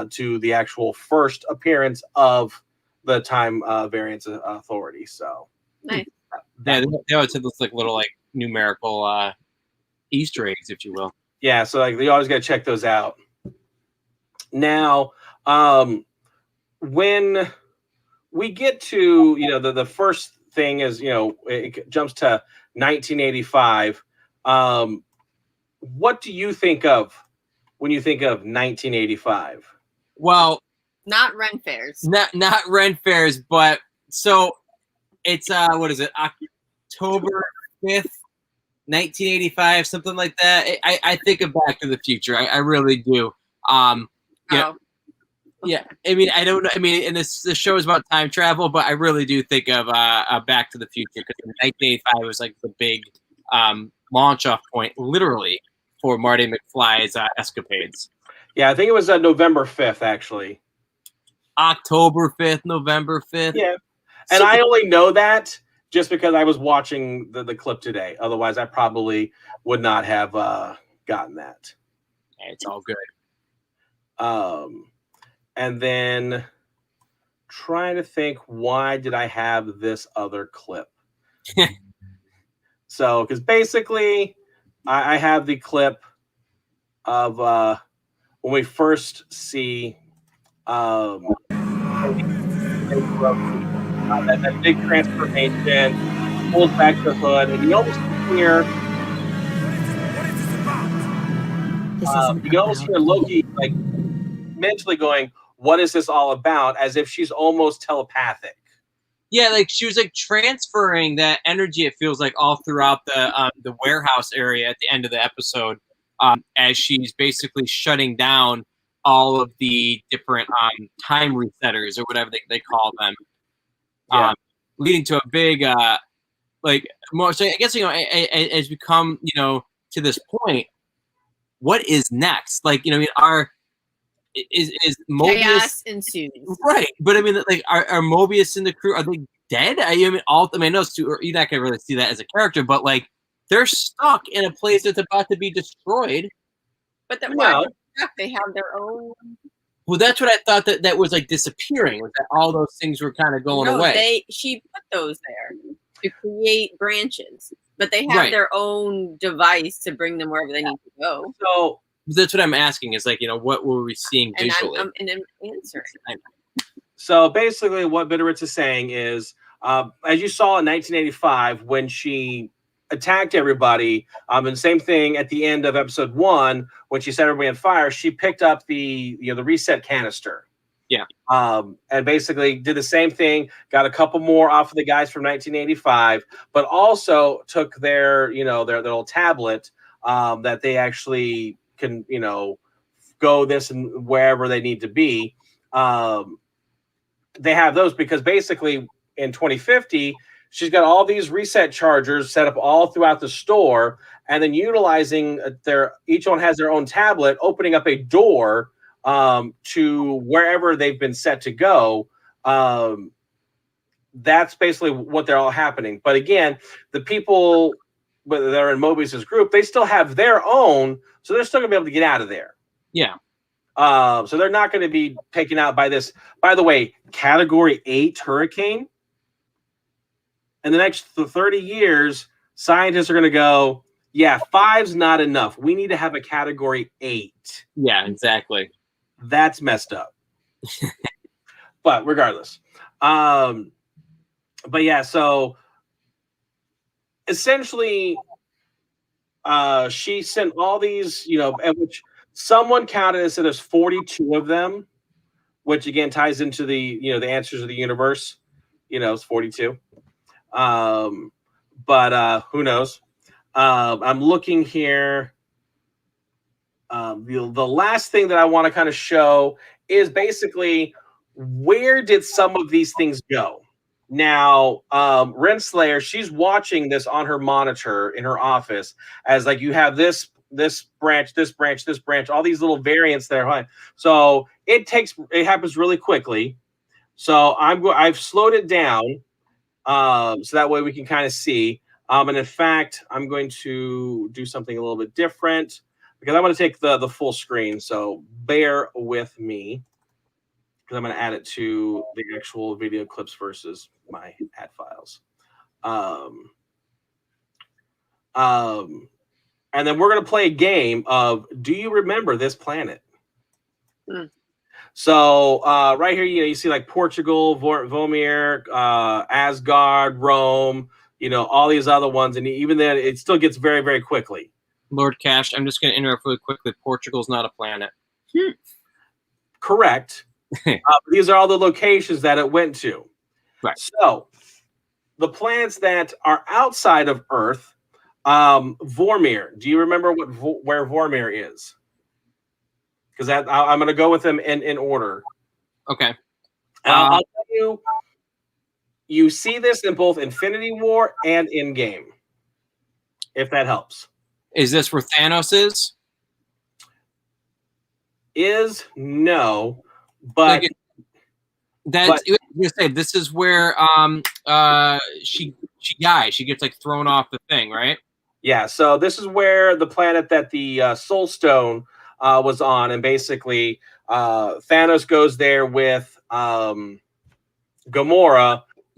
to the actual first appearance of the Time Variance Authority. So Nice. Yeah, they always have those like little like numerical Easter eggs, if you will. Yeah, so like you always got to check those out. Now, when we get to the first thing is it jumps to 1985. What do you think of when you think of 1985? Well, Not Ren fairs. not Ren fairs, but so it's what is it? October 5th, 1985, something like that. I think of Back to the Future. I really do. Yeah. Oh. Yeah, I mean, I don't know. I mean, and this show is about time travel, but I really do think of Back to the Future because 1985 was like the big launch off point, literally, for Marty McFly's escapades. Yeah, I think it was November 5th, actually. October 5th, November 5th. Yeah, and I only know that just because I was watching the clip today. Otherwise, I probably would not have gotten that. Yeah, it's all good. And then trying to think, why did I have this other clip? So, because basically, I have the clip of when we first see that big transformation, pulls back the hood, and you almost hear Loki like mentally going, "What is this all about?" As if she's almost telepathic. Yeah, like she was like transferring that energy. It feels like all throughout the warehouse area at the end of the episode, as she's basically shutting down all of the different time resetters or whatever they call them, leading to a big like more. So I guess it's become to this point. What is next? Like is Mobius Chaos ensues. right? But I mean, like, are Mobius and the crew, are they dead? I mean, I know you're not gonna really see that as a character, but like they're stuck in a place that's about to be destroyed. But why they have their own. Well, that's what I thought that was like disappearing. Was that all those things were kind of going away? She put those there to create branches, but they have their own device to bring them wherever they need to go. So that's what I'm asking. Is like what were we seeing visually? I'm answering. So basically, what BitOfRits is saying is, as you saw in 1985 when she attacked everybody, and same thing at the end of episode 1 when she set everybody on fire. She picked up the reset canister. Yeah. And basically did the same thing. Got a couple more off of the guys from 1985, but also took their their little tablet that they actually can go this and wherever they need to be. They have those because basically in 2050 she's got all these reset chargers set up all throughout the store, and then utilizing each one has their own tablet, opening up a door to wherever they've been set to go. That's basically what they're all happening. But again, the people that are in Mobius's group, they still have their own, so they're still gonna be able to get out of there. Yeah. So they're not going to be taken out by this. By the way, Category 8 hurricane. In the next 30 years, scientists are going to go, yeah, 5's not enough. We need to have a Category 8. Yeah, exactly. That's messed up. But regardless. But yeah, so essentially, she sent all these, and which someone counted and said there's 42 of them, which again ties into the the answers of the universe. It's 42. But who knows? I'm looking here. The last thing that I want to kind of show is basically where did some of these things go? Now, Renslayer, she's watching this on her monitor in her office as like you have this branch, this branch, this branch, all these little variants there. So it happens really quickly. So I've slowed it down so that way we can kind of see. And in fact, I'm going to do something a little bit different because I'm going to take the full screen. So bear with me because I'm going to add it to the actual video clips versus my ad files. And then we're going to play a game of do you remember this planet? So right here, you see like Portugal, Vormir, Asgard, Rome, all these other ones. And even then, it still gets very, very quickly. Lord Cash, I'm just going to interrupt really quickly. Portugal's not a planet. Correct. These are all the locations that it went to. Right. So the planets that are outside of Earth, Vormir. Do you remember where Vormir is? Because I'm going to go with them in order. Okay. I'll tell you, you see this in both Infinity War and Endgame, if that helps. Is this where Thanos is? No, but you say this is where she dies. She gets like thrown off the thing, right? Yeah. So this is where the planet that the Soul Stone was on, and basically Thanos goes there with Gamora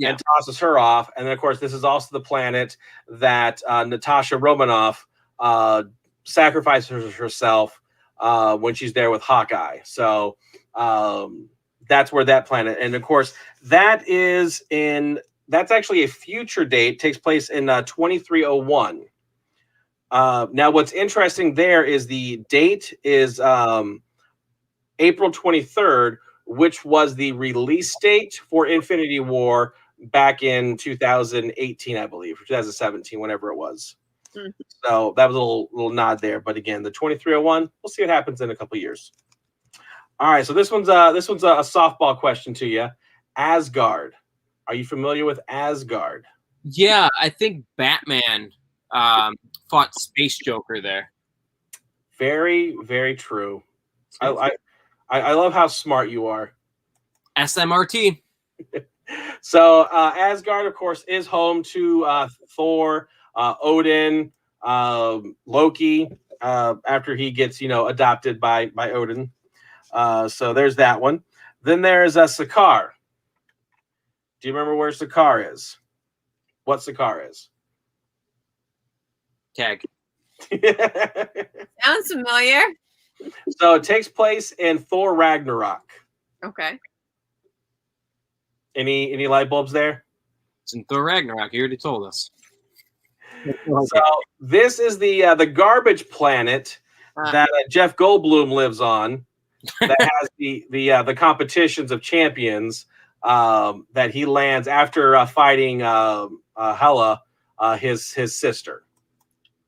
and tosses her off. And then, of course, this is also the planet that Natasha Romanoff sacrifices herself when she's there with Hawkeye. So that's where that planet. And, of course, that's actually a future date. Takes place in 2301. Now, what's interesting there is the date is April 23rd, which was the release date for Infinity War back in 2018, I believe, or 2017, whenever it was. Mm-hmm. So that was a little nod there. But again, the 2301, we'll see what happens in a couple of years. All right, so this one's a softball question to you. Asgard. Are you familiar with Asgard? Yeah, I think Batman fought Space Joker there. Very, very true. I love how smart you are. SMRT. So Asgard, of course, is home to Thor, Odin, Loki, after he gets, adopted by Odin. So there's that one. Then there's Sakaar. Do you remember where Sakaar is? What Sakaar is? Tag. Sounds familiar. So it takes place in Thor Ragnarok. Okay. Any light bulbs there? It's in Thor Ragnarok. You already told us. So this is the garbage planet that Jeff Goldblum lives on. That has the competitions of champions that he lands after fighting Hela, his sister.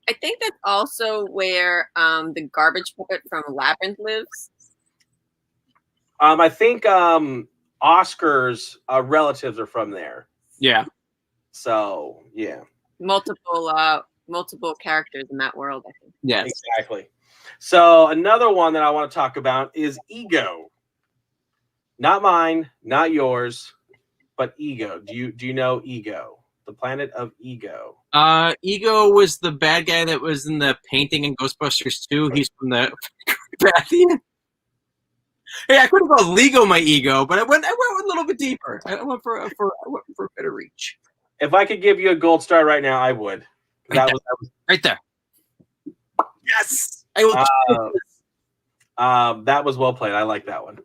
I think that's also where the garbage puppet from Labyrinth lives. I think Oscar's relatives are from there. Yeah. So yeah. Multiple characters in that world, I think. Yes. Exactly. So another one that I want to talk about is Ego. Not mine, not yours, but Ego. Do you know Ego? The planet of Ego. Ego was the bad guy that was in the painting in Ghostbusters 2. He's from the Bathian. Hey, I could have called Lego my ego, but I went a little bit deeper. I went for a better reach. If I could give you a gold star right now, I would. That was right there. Yes, I will. That was well played. I like that one.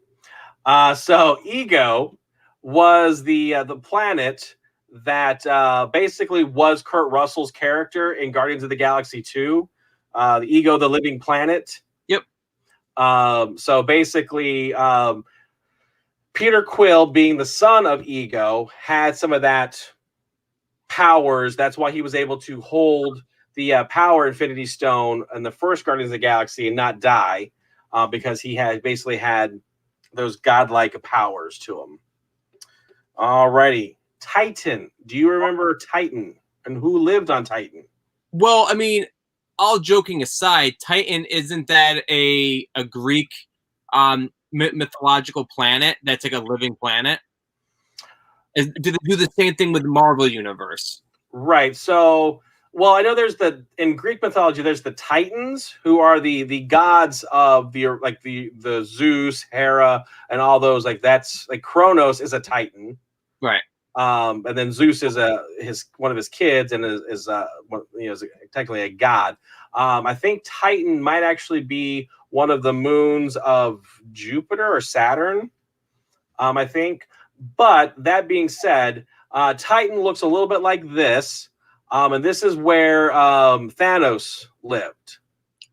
So Ego was the planet that basically was Kurt Russell's character in Guardians of the Galaxy 2. The Ego, the living planet. Yep. So basically, Peter Quill, being the son of Ego, had some of that powers. That's why he was able to hold the power Infinity Stone in the first Guardians of the Galaxy and not die, because he had basically had those godlike powers to him. Alrighty, Titan. Do you remember Titan and who lived on Titan? Well, I mean, all joking aside, Titan, isn't that a Greek mythological planet that's like a living planet? Do they do the same thing with the Marvel universe? Right. So, well, I know in Greek mythology, there's the Titans, who are the gods of the Zeus, Hera, and all those. Like that's like Kronos is a Titan, right? And then Zeus is one of his kids, and is technically a god. I think Titan might actually be one of the moons of Jupiter or Saturn. I think. But that being said, Titan looks a little bit like this. And this is where Thanos lived.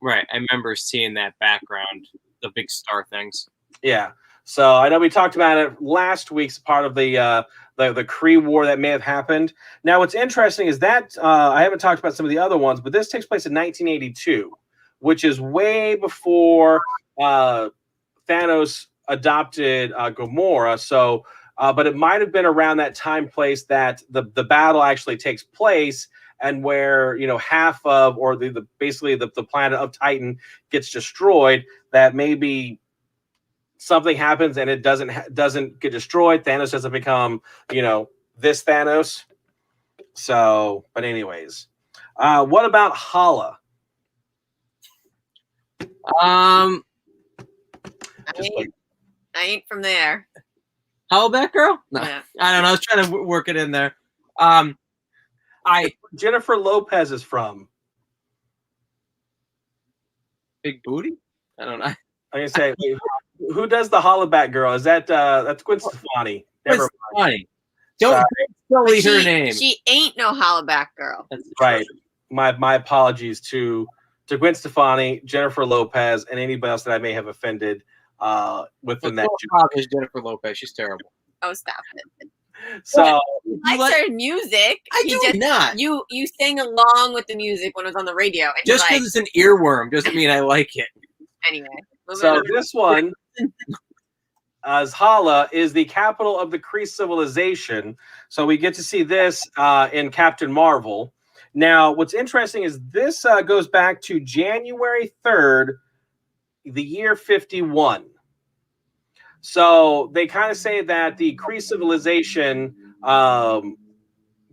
Right. I remember seeing that background, the big star things. Yeah. So I know we talked about it last week's part of the Kree War that may have happened. Now, what's interesting is that I haven't talked about some of the other ones, but this takes place in 1982, which is way before Thanos adopted Gamora. So, but it might have been around that time place that the battle actually takes place, and where half of, or basically the planet of Titan gets destroyed. That maybe something happens and it doesn't get destroyed. Thanos doesn't become this Thanos. So, but anyways, what about Hala? I ain't from there. Hollaback Girl? No, Yeah. I don't know. I was trying to work it in there. Jennifer Lopez is from Big Booty? I don't know. I'm gonna say, who does the Hollaback Girl? Is that that's Gwen Stefani? Never mind. Don't delete her She- name. She ain't no hollaback girl. That's Right. My apologies to Gwen Stefani, Jennifer Lopez, and anybody else that I may have offended within that. Is Jennifer Lopez. She's terrible. Oh, stop it. So He likes her music. Not. You sang along with the music when it was on the radio. And Just you're because it's an earworm doesn't mean I like it. anyway. So this one, as Hala, is the capital of the Kree civilization. So we get to see this in Captain Marvel. Now, what's interesting is this goes back to January 3rd, the year 51. So they kind of say that the Kree civilization,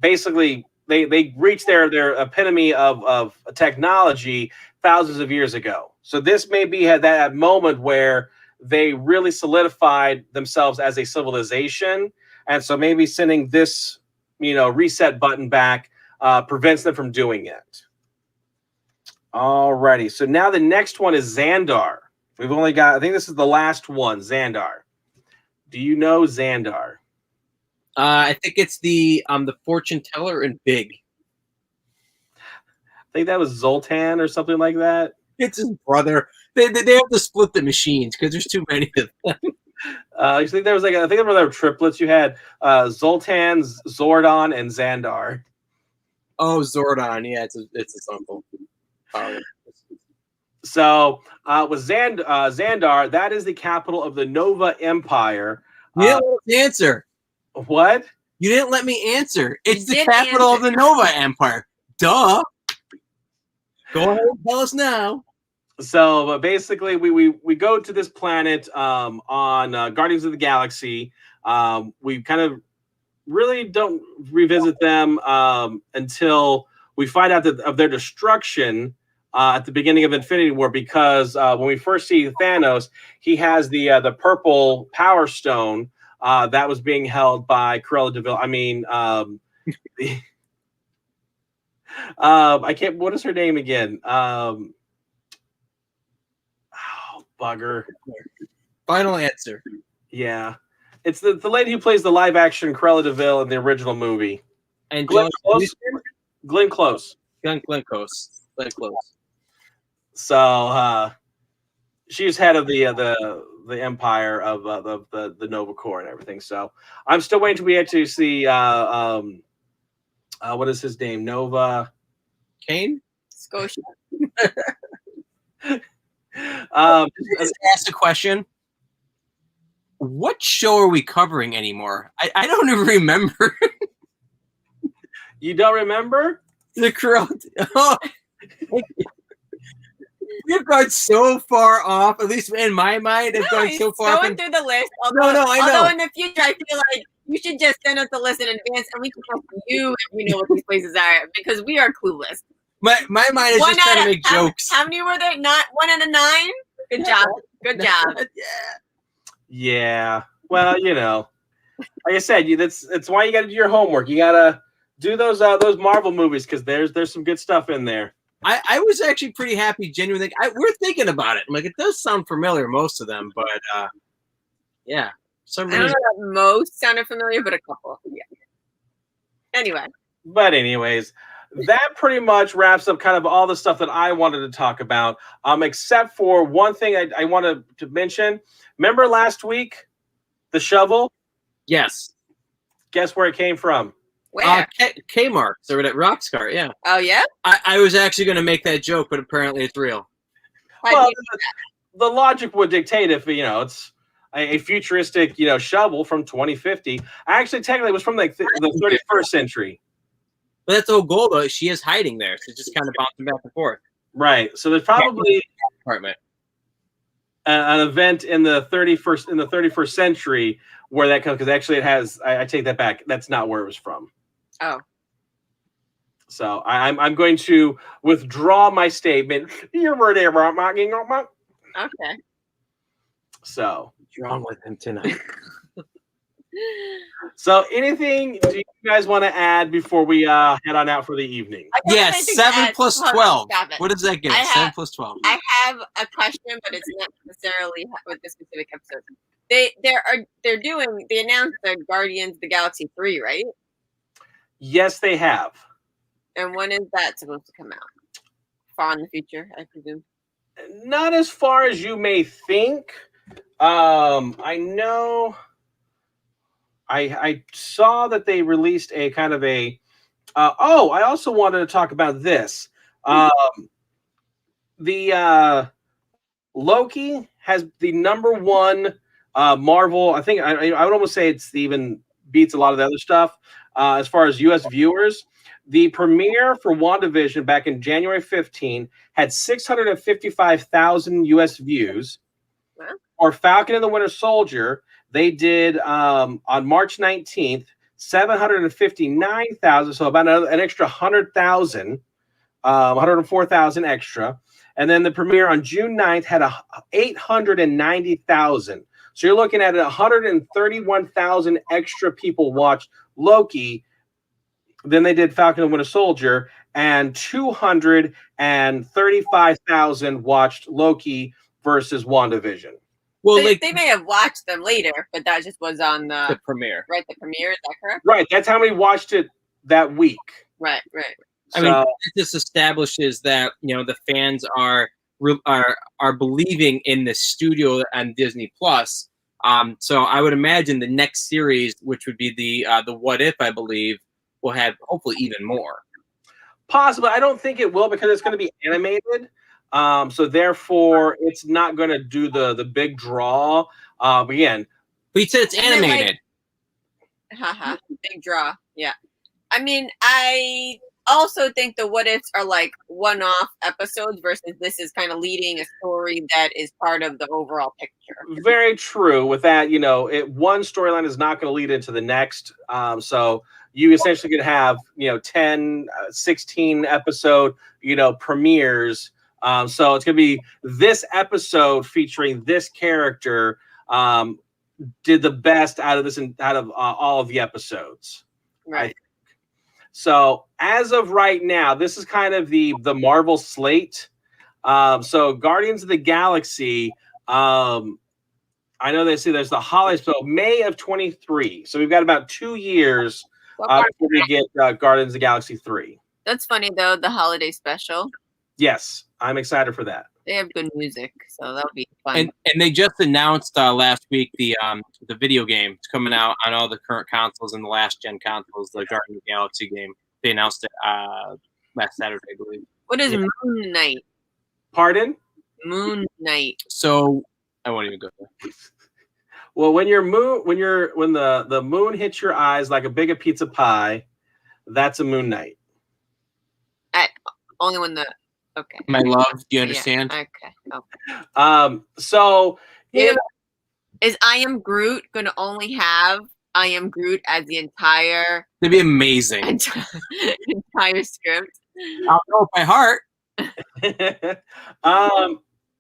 basically, they reached their epitome of technology thousands of years ago. So this may be at that moment where they really solidified themselves as a civilization. And so maybe sending this, reset button back prevents them from doing it. Alrighty. So now the next one is Xandar. We've only got, I think this is the last one, Xandar. Do you know Xandar? I think it's the fortune teller in Big. I think that was Zoltan or something like that. It's his brother. They have to split the machines because there's too many of them. I think there was I think there were triplets. You had Zoltan, Zordon, and Xandar. Oh, Zordon. Yeah, it's his uncle. So with Xandar, that is the capital of the Nova Empire. You didn't let me answer. What? You didn't let me answer. It's You the did capital answer. of the Nova Empire. Duh. Go ahead and tell us now. So basically, we go to this planet on Guardians of the Galaxy. We kind of really don't revisit them until we find out of their destruction at the beginning of Infinity War, because when we first see Thanos, he has the purple Power Stone that was being held by Cruella de Vil. I mean, I can't. What is her name again? Bugger. Final answer. Yeah. It's the lady who plays the live action Cruella de Vil in the original movie. And Glenn Close. Glenn Close. Glenn Close. So she's head of the empire of the Nova Corps and everything. So I'm still waiting till we actually see what is his name? Nova Kane? Scotia. Um, Just ask a question. What show are we covering anymore? I don't even remember. you don't remember? The Crow. Oh, we've gone so far off. At least in my mind, it's gone He's so far. going through the list. Although, No, I know. Although in the future, I feel like you should just send us the list in advance, and we can ask you if we know what these places are, because we are clueless. My mind is just trying to make jokes. How many were there? Not 1 out of 9. Good job. Good job. Yeah. Well, like I said, that's why you got to do your homework. You got to do those Marvel movies because there's some good stuff in there. I was actually pretty happy, genuinely. We're thinking about it. I'm like, it does sound familiar, most of them, but yeah. I don't know that most sounded familiar, but a couple. Yeah. Anyway. But anyways, that pretty much wraps up kind of all the stuff that I wanted to talk about, except for one thing I wanted to mention. Remember last week, the shovel? Yes. Guess where it came from? Where? Kmart. So we're at Rockstar, yeah. Oh, yeah? I was actually going to make that joke, but apparently it's real. Well, the logic would dictate if, it's a futuristic, shovel from 2050. Actually, technically, it was from like the 31st century. But that's the whole goal, though. She is hiding there, so just kind of bouncing back and forth. Right. So there's probably apartment. An event in the 31st century where that comes, because actually it has. I take that back. That's not where it was from. Oh. So I'm going to withdraw my statement. Okay. So What's wrong with him tonight? So anything do you guys want to add before we head on out for the evening? Yes, 7 plus 12. What does that give us? 7 plus 12. I have a question, but it's not necessarily with this specific episode. They announced the Guardians of the Galaxy 3, right? Yes, they have. And when is that supposed to come out? Far in the future, I presume. Not as far as you may think. I know. I saw that they released a kind of a. I also wanted to talk about this. The Loki has the #1 Marvel. I think I would almost say it's even beats a lot of the other stuff as far as U.S. viewers. The premiere for WandaVision back in January 15 had 655,000 U.S. views. Wow. Or Falcon and the Winter Soldier, they did on March 19th, 759,000, so about an extra 100,000, 104,000 extra. And then the premiere on June 9th had 890,000. So you're looking at 131,000 extra people watched Loki. Then they did Falcon and Winter Soldier, and 235,000 watched Loki versus WandaVision. Well, they may have watched them later, but that just was on the premiere. Right, the premiere, is that correct? Right, that's how many watched it that week. Right. I mean, it just establishes that the fans are believing in the studio on Disney Plus. So I would imagine the next series, which would be the What If, I believe, will have hopefully even more. Possibly, I don't think it will because it's going to be animated. So therefore, it's not going to do the big draw. Again, but he said it's animated. Big draw. Yeah. I mean, I also think the What Ifs are like one-off episodes versus this is kind of leading a story that is part of the overall picture. Very true. With that, one storyline is not going to lead into the next. So you essentially could have 10, 16 episode premieres. So it's going to be this episode featuring this character did the best out of all of the episodes. Right. So as of right now, this is kind of the Marvel slate. So Guardians of the Galaxy, I know they say there's the holiday, so May of 23. So we've got about 2 years before we get Guardians of the Galaxy 3. That's funny though, the holiday special. Yes, I'm excited for that. They have good music, so that'll be fun. And they just announced last week the video game. It's coming out on all the current consoles and the last gen consoles, the Guardians of the Galaxy game. They announced it last Saturday, I believe. What is Moon Knight? Pardon? Moon Knight. So I won't even go there. Well, when the moon hits your eyes like a big pizza pie, that's a Moon Knight. Only when the okay. My love, do you understand? Yeah, okay. Oh. So is I Am Groot going to only have I Am Groot as the entire It'd be amazing. entire script? I'll know it by heart.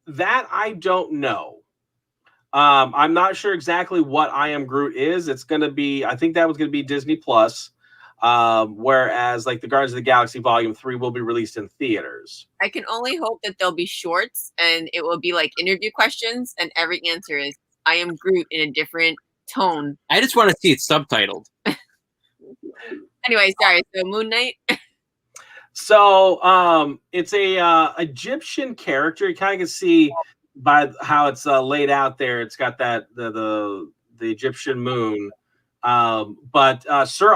That I don't know. I'm not sure exactly what I Am Groot is. It's going to be, I think that was going to be Disney Plus. Whereas like the Guardians of the Galaxy Volume 3 will be released in theaters. I can only hope that there'll be shorts and it will be like interview questions and every answer is I am Groot in a different tone. I just want to see it subtitled. Anyway, sorry. So Moon Knight. So it's a Egyptian character. You kind of can see by how it's laid out there. It's got that the Egyptian moon. But Oscar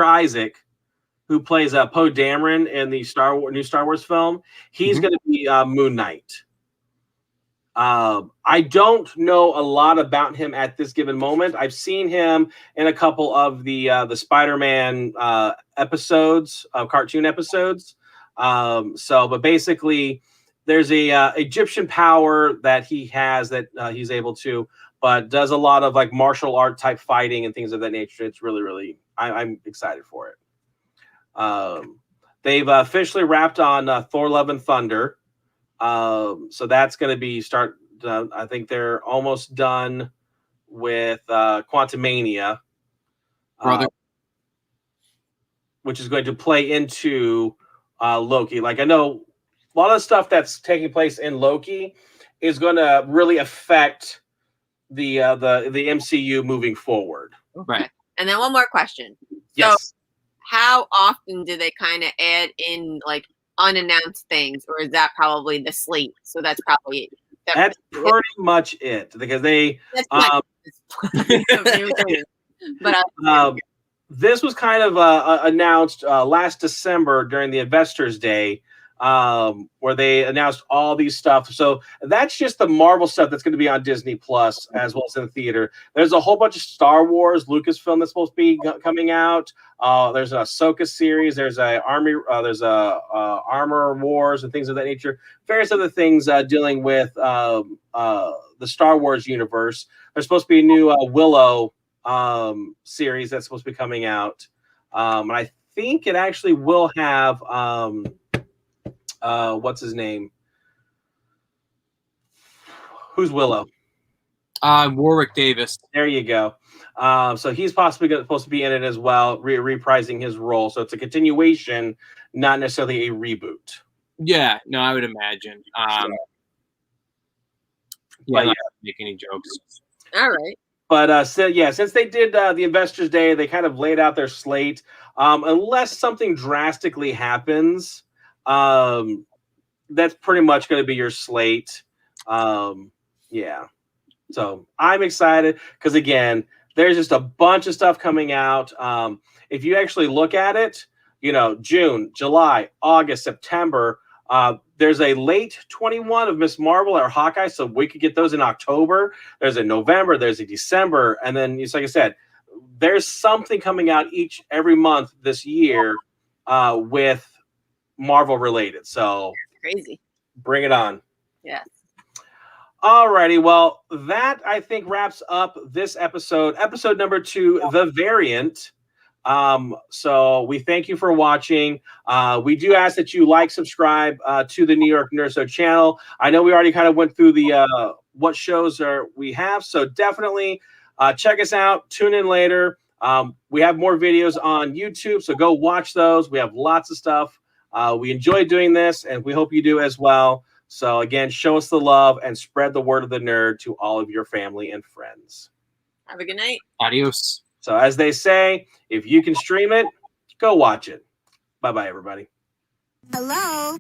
Isaac, who plays Poe Dameron in the new Star Wars film, he's going to be Moon Knight. I don't know a lot about him at this given moment. I've seen him in a couple of the Spider-Man episodes, cartoon episodes. But basically, there's a Egyptian power that he has that he's able to, but does a lot of like martial art type fighting and things of that nature. It's really, really, I'm excited for it. They've officially wrapped on Thor: Love and Thunder. So that's going to be I think they're almost done with Quantumania, which is going to play into Loki. Like I know a lot of stuff that's taking place in Loki is going to really affect the MCU moving forward. Right. And then one more question. Yes. So how often do they kind of add in like unannounced things, or is that probably the slate? So that's probably that's pretty much it because they this was kind of announced last December during the Investors Day, where they announced all these stuff. So that's just the Marvel stuff that's going to be on Disney Plus as well as in the theater. There's a whole bunch of Star Wars Lucasfilm that's supposed to be coming out. There's an Ahsoka series. There's Armor Wars and things of that nature. Various other things dealing with the Star Wars universe. There's supposed to be a new Willow series that's supposed to be coming out. And I think it actually will have what's his name? Who's Willow? Warwick Davis. There you go. So he's possibly supposed to be in it as well, reprising his role. So it's a continuation, not necessarily a reboot. Yeah, no, I would imagine. Not make any jokes. All right. But since they did the Investors Day, they kind of laid out their slate. Unless something drastically happens, that's pretty much going to be your slate. Yeah. So I'm excited because, again, there's just a bunch of stuff coming out. If you actually look at it, June, July, August, September, there's a late 21 of Miss Marvel or Hawkeye, so we could get those in October. There's a November, there's a December, and then it's like I said, there's something coming out every month this year with Marvel related. So crazy. Bring it on. Yes. Alrighty, well, that I think wraps up this episode number 2, The Variant. So we thank you for watching. We do ask that you subscribe to the New York Nurso channel. I know we already kind of went through the what shows we have, so definitely check us out. Tune in later. We have more videos on YouTube, so go watch those. We have lots of stuff. We enjoy doing this, and we hope you do as well. So again, show us the love and spread the word of the nerd to all of your family and friends. Have a good night. Adios. So as they say, if you can stream it, go watch it. Bye-bye, everybody. Hello?